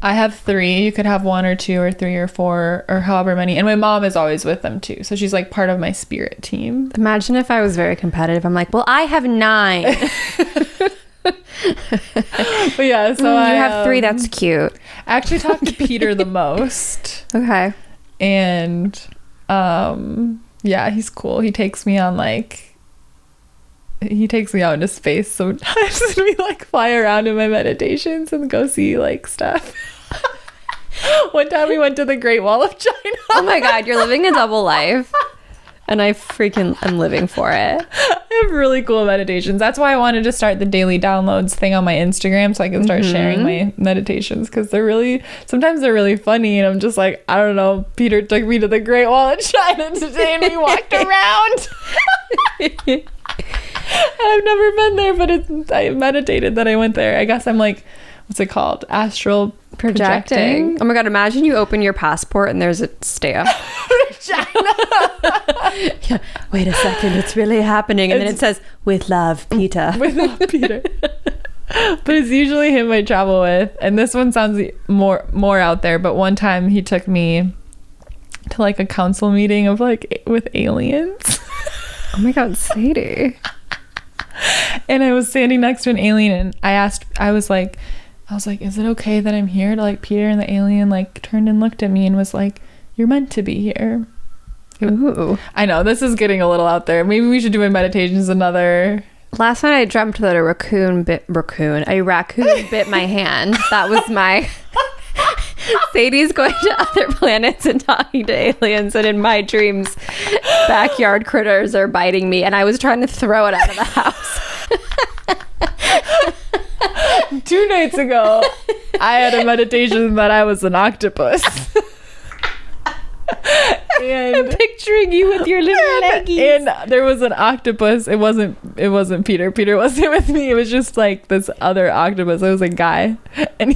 I have 3. You could have 1 or 2 or 3 or 4 or however many. And my mom is always with them too. So she's like part of my spirit team. Imagine if I was very competitive. I'm like, well, I have 9. But yeah, so you have 3. That's cute. I actually talk to Peter the most. Okay. And yeah, he's cool. He takes me out into space sometimes and we like fly around in my meditations and go see like stuff. One time we went to the Great Wall of China. Oh my God, you're living a double life. And I freaking am living for it. I have really cool meditations. That's why I wanted to start the daily downloads thing on my Instagram so I can start sharing my meditations because sometimes they're really funny and I'm just like, I don't know, Peter took me to the Great Wall of China today and we walked around. I've never been there, but I meditated that I went there. I guess I'm like, what's it called? Astral projecting. Oh my God, imagine you open your passport and there's a stamp. Yeah, wait a second, it's really happening. And then it says, with love, Peter. With love, Peter. But it's usually him I travel with. And this one sounds more out there. But one time he took me to like a council meeting of like with aliens. Oh my God, Sadie. And I was standing next to an alien and I was like, is it okay that I'm here? Like Peter and the alien like turned and looked at me and was like, you're meant to be here. Ooh. I know this is getting a little out there. Maybe we should do my meditations another. Last night I dreamt that a raccoon bit my hand. That was my Sadie's going to other planets and talking to aliens, and in my dreams backyard critters are biting me and I was trying to throw it out of the house. 2 nights ago I had a meditation that I was an octopus. And I'm picturing you with your little leggies. And there was an octopus. It wasn't Peter. Peter wasn't with me. It was just like this other octopus. It was a guy. And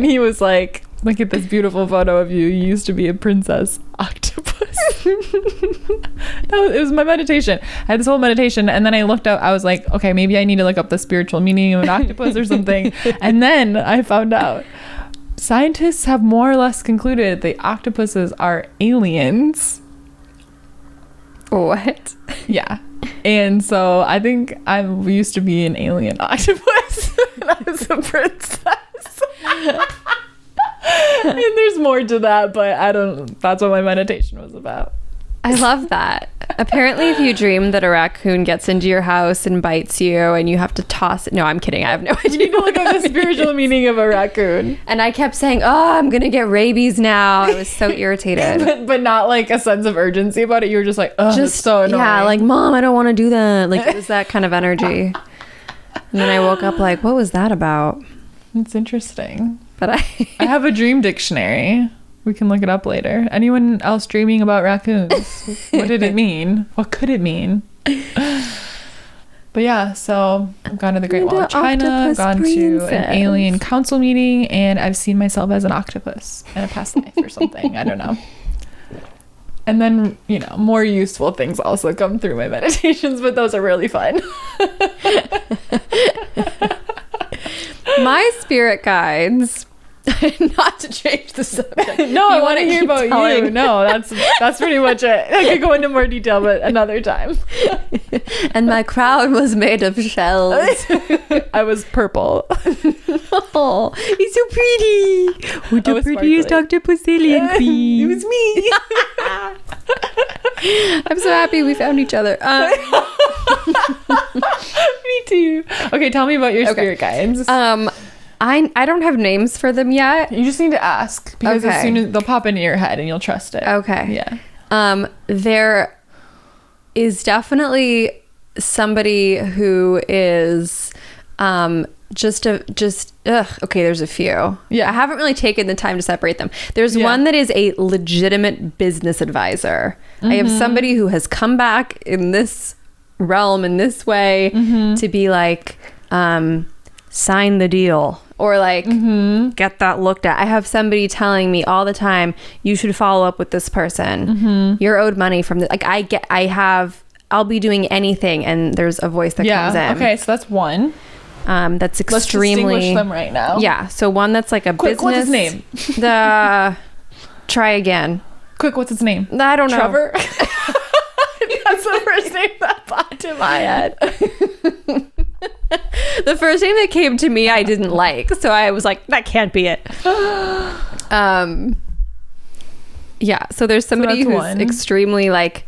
he was like, look at this beautiful photo of you. You used to be a princess octopus. It was my meditation. I had this whole meditation and then I looked up. I was like, okay, maybe I need to look up the spiritual meaning of an octopus or something. And then I found out scientists have more or less concluded the octopuses are aliens. What? Yeah. And so I think I used to be an alien octopus and I was a princess. And there's more to that, but that's what my meditation was about. I love that. Apparently, if you dream that a raccoon gets into your house and bites you and you have to toss it. No, I'm kidding. I have no idea. You need to look up the spiritual meaning of a raccoon. And I kept saying, oh, I'm going to get rabies now. I was so irritated. but not like a sense of urgency about it. You were just like, oh, just so annoying. Yeah, like, Mom, I don't want to do that. Like, it was that kind of energy. And then I woke up like, what was that about? It's interesting. But I have a dream dictionary. We can look it up later. Anyone else dreaming about raccoons? What did it mean? What could it mean? But yeah, so I've gone to the Great Wall of China, gone to an alien council meeting, and I've seen myself as an octopus in a past life or something. I don't know. And then, more useful things also come through my meditations, but those are really fun. My spirit guides... Not to change the subject. No, I want to hear about you. No, that's pretty much it. I could go into more detail, but another time. And my crown was made of shells. I was purple. Oh, he's so pretty. With the prettiest octopus alien queen. It was me. I'm so happy we found each other. Me too. Okay, tell me about your spirit guides. I don't have names for them yet. You just need to ask, because as soon as they'll pop into your head and you'll trust it. Okay. Yeah. There is definitely somebody who is okay, there's a few. Yeah. I haven't really taken the time to separate them. There's one that is a legitimate business advisor. I have somebody who has come back in this realm in this way to be like, sign the deal, or like get that looked at. I have somebody telling me all the time, you should follow up with this person. You're owed money from the, like, I'll be doing anything, and there's a voice that comes in. Okay, so that's one. That's extremely. Let's distinguish them right now. Yeah, so one that's like a business. What's his name? Try again. Quick, what's his name? I don't know. Trevor. That's the first name that popped in my head. The first name that came to me I didn't like, so I was like, that can't be it. Yeah, so there's somebody who's extremely like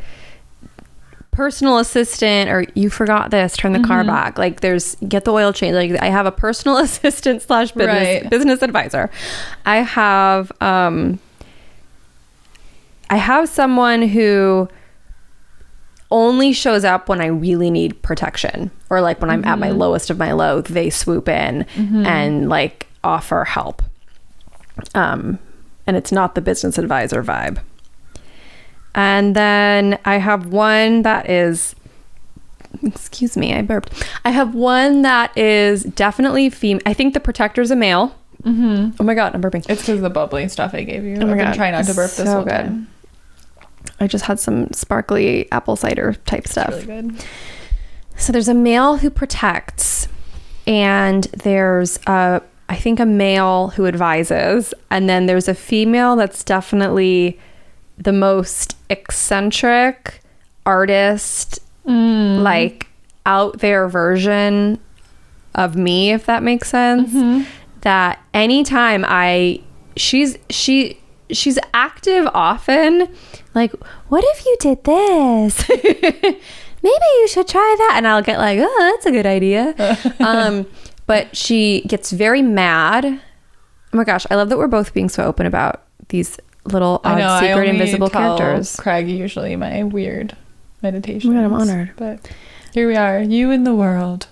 personal assistant, or you forgot this, turn the car back, like there's get the oil change. Like I have a personal assistant / business advisor. I have someone who only shows up when I really need protection, or like when I'm at my lowest of my low, they swoop in and like offer help. And it's not the business advisor vibe. And then I have one that is, excuse me, I burped. I have one that is definitely female. I think the protector's a male. Oh my God, I'm burping. It's because of the bubbly stuff I gave you. Oh my God. I've been trying not to burp this whole time. I just had some sparkly apple cider type stuff. It's really good. So there's a male who protects, and there's I think a male who advises, and then there's a female that's definitely the most eccentric artist, like out there version of me, if that makes sense. That anytime she's active often, like, what if you did this? Maybe you should try that. And I'll get like, oh, that's a good idea. But she gets very mad. Oh my gosh, I love that we're both being so open about these little odd, secret, invisible characters. Craig usually my weird meditation. Oh my God, I'm honored. But here we are, you in the world.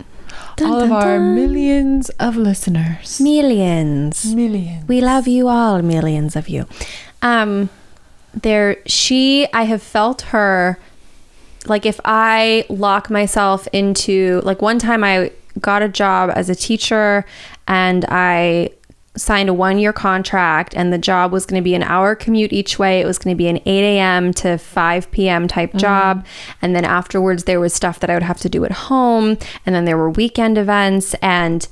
Dun, all dun, of our dun. millions of listeners. Millions. We love you all, millions of you. I have felt her, like if I lock myself into, like one time I got a job as a teacher and I signed a 1-year contract, and the job was going to be an hour commute each way. It was going to be an 8 a.m. to 5 p.m. type job. And then afterwards there was stuff that I would have to do at home. And then there were weekend events, and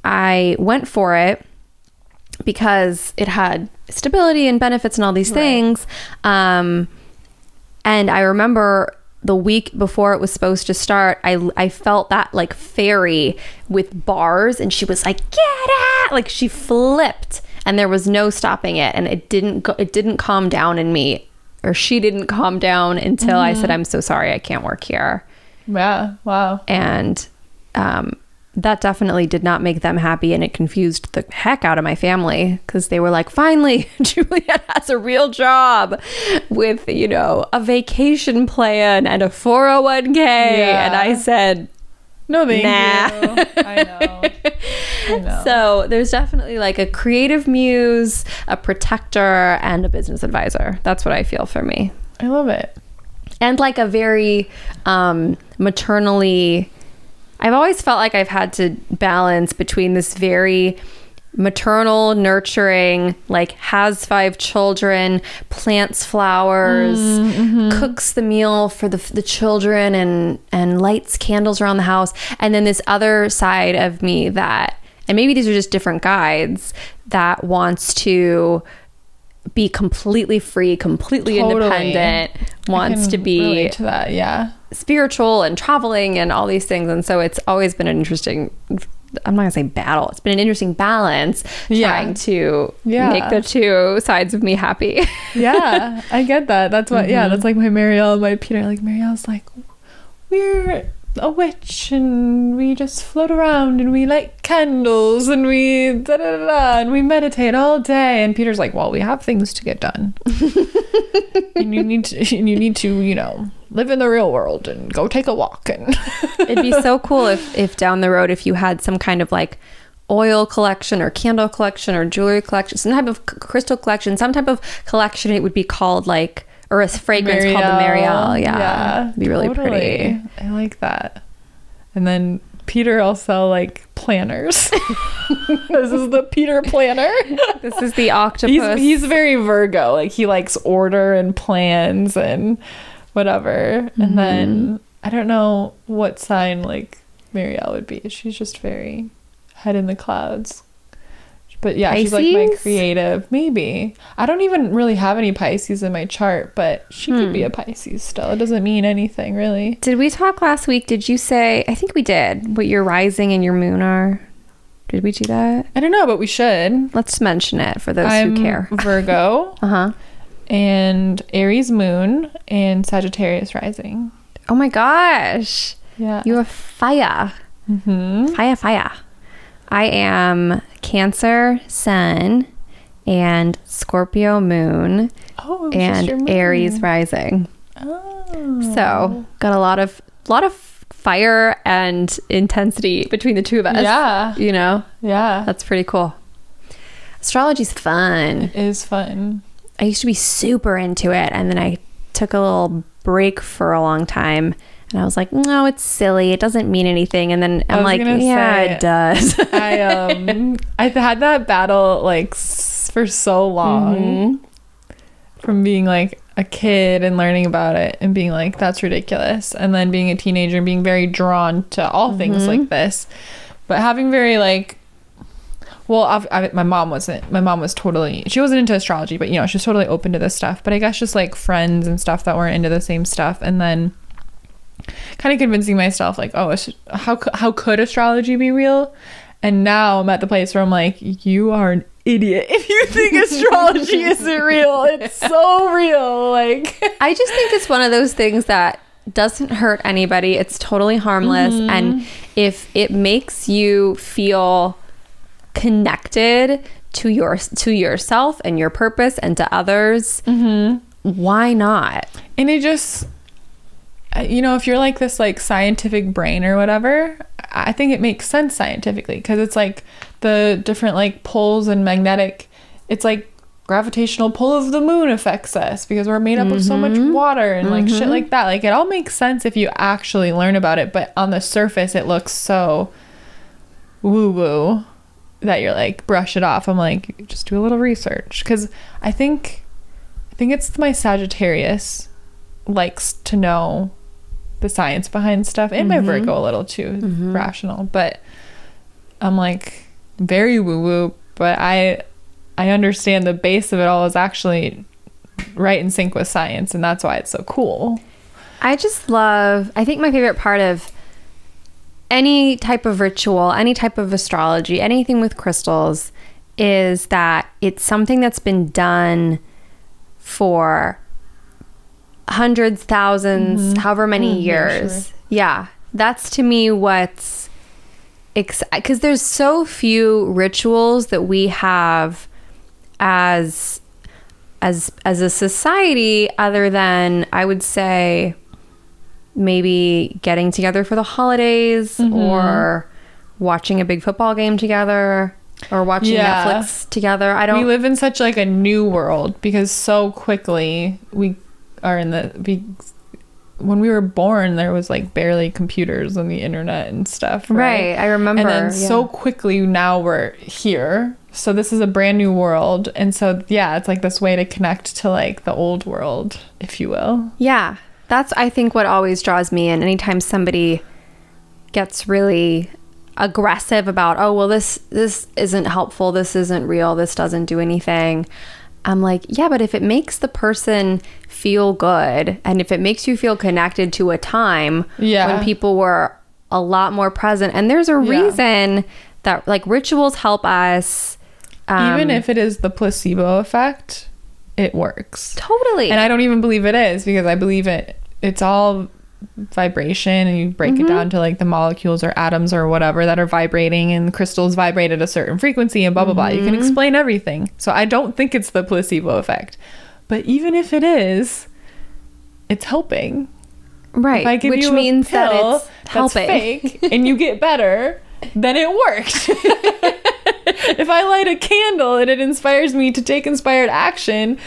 I went for it because it had stability and benefits and all these things. And I remember the week before it was supposed to start, I felt that like fairy with bars, and she was like, get out, like she flipped, and there was no stopping it, and it didn't calm down in me, or she didn't calm down until I said, I'm so sorry, I can't work here. Yeah. Wow. And that definitely did not make them happy, and it confused the heck out of my family, because they were like, finally, Juliet has a real job with, you know, a vacation plan and a 401k. Yeah. And I said, no, thank nah. you. I know. So there's definitely like a creative muse, a protector, and a business advisor. That's what I feel for me. I love it. And like a very maternally, I've always felt like I've had to balance between this very maternal, nurturing, like has 5 children, plants flowers, cooks the meal for the children, and lights candles around the house. And then this other side of me that, and maybe these are just different guides, that wants to be completely free, completely independent, wants to be relate to that, yeah, spiritual and traveling and all these things. And so it's always been an interesting, I'm not gonna say battle, it's been an interesting balance trying to make the two sides of me happy. Yeah, I get that. That's what that's like my Marielle and my Peter. Like Marielle's like, we're a witch and we just float around and we light candles and we da da da da and we meditate all day. And Peter's like, well, we have things to get done. And you need to, you know, live in the real world and go take a walk. And it'd be so cool if down the road, if you had some kind of like oil collection or candle collection or jewelry collection, some type of crystal collection, some type of collection, it would be called like, or a fragrance called the Marielle. Yeah. It'd be really pretty. I like that. And then Peter will sell like planners. This is the Peter planner. This is the octopus. He's very Virgo. Like he likes order and plans and whatever. And then I don't know what sign like Marielle would be. She's just very head in the clouds. But yeah, Pisces? She's like my creative. Maybe. I don't even really have any Pisces in my chart, but she could be a Pisces still. It doesn't mean anything really. Did we talk last week? Did you say, I think we did, what your rising and your moon are? Did we do that? I don't know, but we should. Let's mention it for those who care. Virgo. And Aries moon and Sagittarius rising. Oh my gosh. Yeah. You are fire. Fire. I am Cancer sun and Scorpio moon and Aries rising. Oh. So got a lot of fire and intensity between the two of us. Yeah. You know? Yeah. That's pretty cool. Astrology's fun. It is fun. I used to be super into it, and then I took a little break for a long time. And I was like, no, it's silly. It doesn't mean anything. And then I'm like, yeah, it does. I've had that battle like for so long from being like a kid and learning about it and being like, that's ridiculous. And then being a teenager and being very drawn to all things like this. But having very like, well, my mom wasn't. My mom was totally, she wasn't into astrology, but you know, she was totally open to this stuff. But I guess just like friends and stuff that weren't into the same stuff. And then kind of convincing myself like, oh, how could astrology be real? And now I'm at the place where I'm like, you are an idiot if you think astrology isn't real. It's so real. Like, I just think it's one of those things that doesn't hurt anybody. It's totally harmless. And if it makes you feel connected to yourself and your purpose and to others, why not? And it just, you know, if you're like this like scientific brain or whatever, I think it makes sense scientifically, because it's like the different like poles and magnetic, it's like gravitational pull of the moon affects us because we're made up of so much water and like shit like that. Like it all makes sense if you actually learn about it, but on the surface it looks so woo woo that you're like, brush it off. I'm like, just do a little research, because I think it's my Sagittarius likes to know the science behind stuff, and my Virgo a little too rational, but I'm like very woo woo, but I understand the base of it all is actually right in sync with science, and that's why it's so cool. I think my favorite part of any type of ritual, any type of astrology, anything with crystals, is that it's something that's been done for hundreds, thousands, however many years. Sure. Yeah. That's to me what's because there's so few rituals that we have as a society, other than, I would say, maybe getting together for the holidays or watching a big football game together or watching Netflix together. We live in such like a new world, because so quickly we are in when we were born, there was like barely computers and the internet and stuff, right? I remember. And then so quickly now we're here. So this is a brand new world. And so, yeah, it's like this way to connect to like the old world, if you will. Yeah. That's, I think, what always draws me in. Anytime somebody gets really aggressive about, oh, well, this isn't helpful, this isn't real, this doesn't do anything, I'm like, yeah, but if it makes the person feel good, and if it makes you feel connected to a time when people were a lot more present, and there's a reason that like rituals help us. Even if it is the placebo effect, it works. Totally. And I don't even believe it is, because I believe it's all vibration, and you break it down to like the molecules or atoms or whatever that are vibrating, and crystals vibrate at a certain frequency and blah blah blah. You can explain everything. So I don't think it's the placebo effect, but even if it is, it's helping. Right. If I give Which you means a pill that it's helping. that's fake and you get better, then it worked. If I light a candle and it inspires me to take inspired action,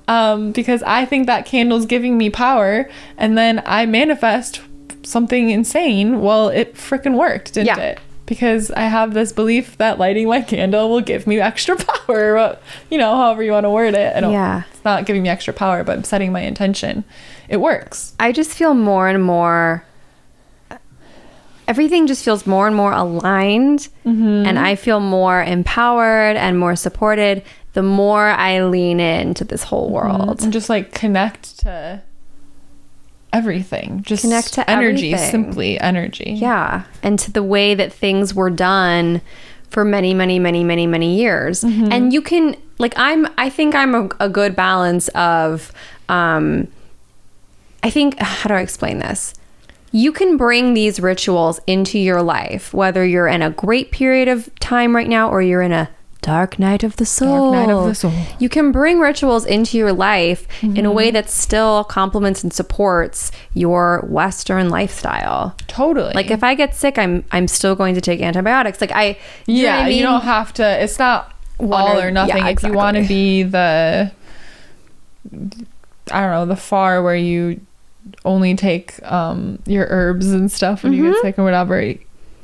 because I think that candle's giving me power, and then I manifest something insane, well, it freaking worked, didn't it? Because I have this belief that lighting my candle will give me extra power, you know, however you want to word it. It's not giving me extra power, but I'm setting my intention. It works. I just feel more and more, everything just feels more and more aligned, and I feel more empowered and more supported the more I lean into this whole world. And just like connect to everything. Just connect to energy, everything. Simply energy. Yeah. And to the way that things were done for many, many, many, many, many years. And you can, like, I think I'm a good balance of, I think, how do I explain this? You can bring these rituals into your life, whether you're in a great period of time right now or you're in a dark night of the soul. Dark night of the soul. You can bring rituals into your life in a way that still complements and supports your Western lifestyle. Totally. Like if I get sick, I'm still going to take antibiotics. Like you know what I mean? You don't have to. It's not all or nothing. Yeah, if you want to be the, I don't know, the far where you only take your herbs and stuff when you get sick or whatever,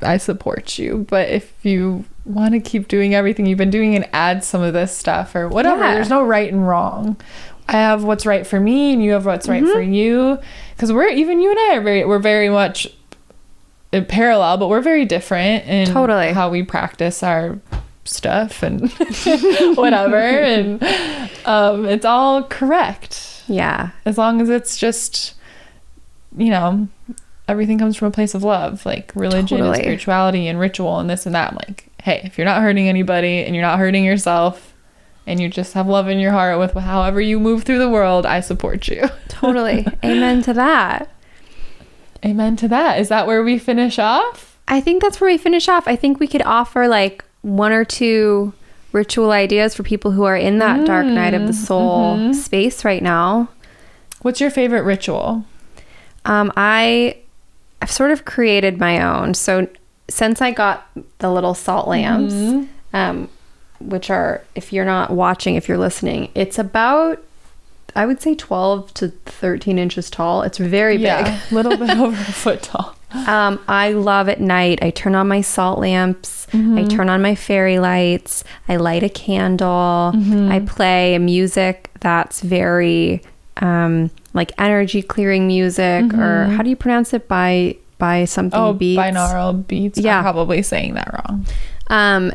I support you. But if you want to keep doing everything you've been doing and add some of this stuff or whatever, there's no right and wrong. I have what's right for me and you have what's right for you, because even you and I we're very much in parallel, but we're very different in how we practice our stuff and whatever, and it's all correct, as long as it's just, you know, everything comes from a place of love, like religion and spirituality and ritual and this and that. I'm like, hey, if you're not hurting anybody and you're not hurting yourself and you just have love in your heart with however you move through the world, I support you. Totally. Amen to that. Amen to that. Is that where we finish off? I think that's where we finish off. I think we could offer like one or two ritual ideas for people who are in that dark night of the soul space right now. What's your favorite ritual? I've sort of created my own. So since I got the little salt lamps, which are, if you're not watching, if you're listening, it's about, I would say 12 to 13 inches tall. It's very big. A little bit over a foot tall. I love at night. I turn on my salt lamps. I turn on my fairy lights. I light a candle. I play music that's very like energy clearing music, or how do you pronounce it? By something beats. Binaural beats. Yeah. I'm probably saying that wrong.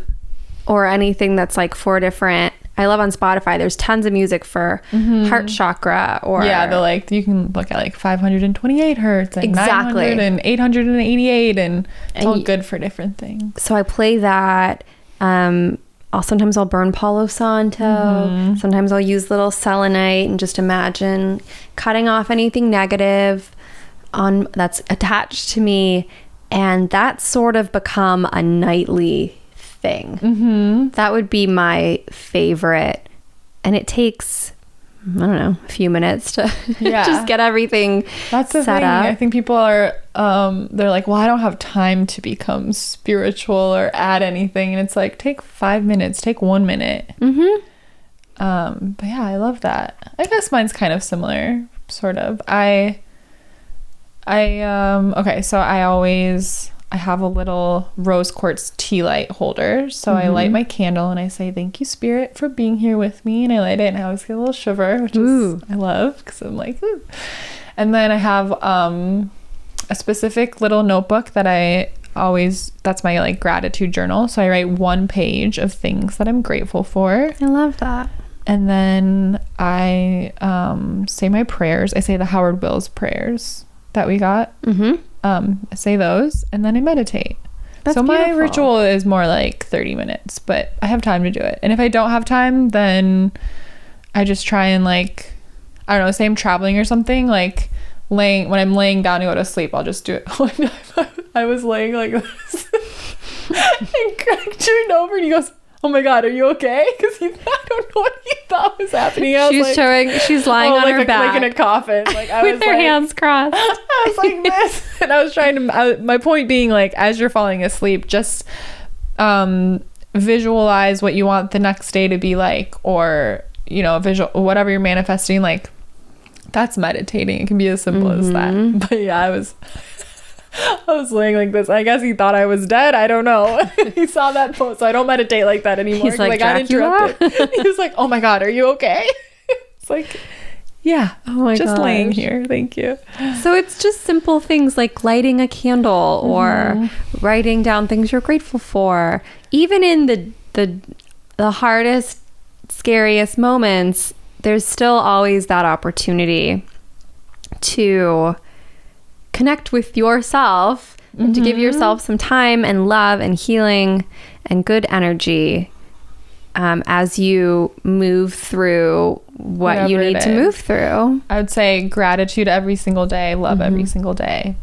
Or anything that's like 4 different. I love on Spotify, there's tons of music for heart chakra, or you can look at like 528 hertz and 900 and 888, and it's all good for different things. So I play that. Sometimes I'll burn Palo Santo. Sometimes I'll use little selenite and just imagine cutting off anything negative that's attached to me, and that's sort of become a nightly thing. That would be my favorite, and it takes, I don't know, a few minutes to just get everything that's the set thing. up. I think people are they're like, well, I don't have time to become spiritual or add anything, and it's like, take 5 minutes, take 1 minute. But yeah, I love that. I guess mine's kind of similar, sort of. Okay, so I have a little rose quartz tea light holder. So I light my candle and I say, thank you, Spirit, for being here with me. And I light it and I always get a little shiver, which is, I love, because I'm like, ooh. And then I have a specific little notebook that that's my like gratitude journal. So I write 1 page of things that I'm grateful for. I love that. And then I say my prayers. I say the Howard Wills prayers that we got. I say those, and then I meditate. That's beautiful. My ritual is more like 30 minutes, but I have time to do it. And if I don't have time, then I just try and, like, I don't know, say I'm traveling or something, like when I'm laying down to go to sleep, I'll just do it. One time I was laying like this and Greg turned over and he goes, "Oh my God, are you okay?" Because I don't know what he thought was happening. She's lying on her back. Like in a coffin. Like I with was her hands crossed. I was like this. And I was trying to, my point being, like, as you're falling asleep, just visualize what you want the next day to be like, or, you know, whatever you're manifesting, like, that's meditating. It can be as simple as that. But yeah, I was laying like this. I guess he thought I was dead. I don't know. He saw that post, so I don't meditate like that anymore. He's like, I interrupted. He was like, "Oh my God, are you okay?" It's like, yeah. Oh my god. Just laying here. Thank you. So it's just simple things like lighting a candle or writing down things you're grateful for. Even in the hardest, scariest moments, there's still always that opportunity to connect with yourself and to give yourself some time and love and healing and good energy as you move through what you need to move through. I would say gratitude every single day, love every single day.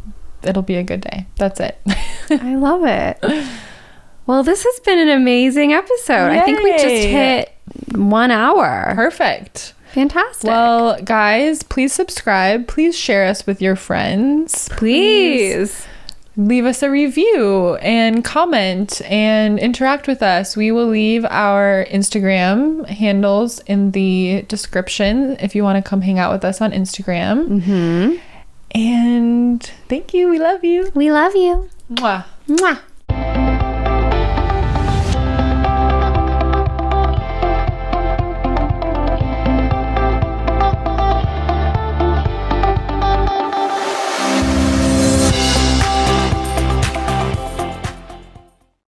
It'll be a good day. That's it. I love it. Well, this has been an amazing episode. Yay. I think we just hit 1 hour. Perfect. Fantastic. Well, guys, please subscribe. Please share us with your friends. Please leave us a review and comment and interact with us. We will leave our Instagram handles in the description if you want to come hang out with us on Instagram. And thank you. We love you. We love you. Mwah. Mwah.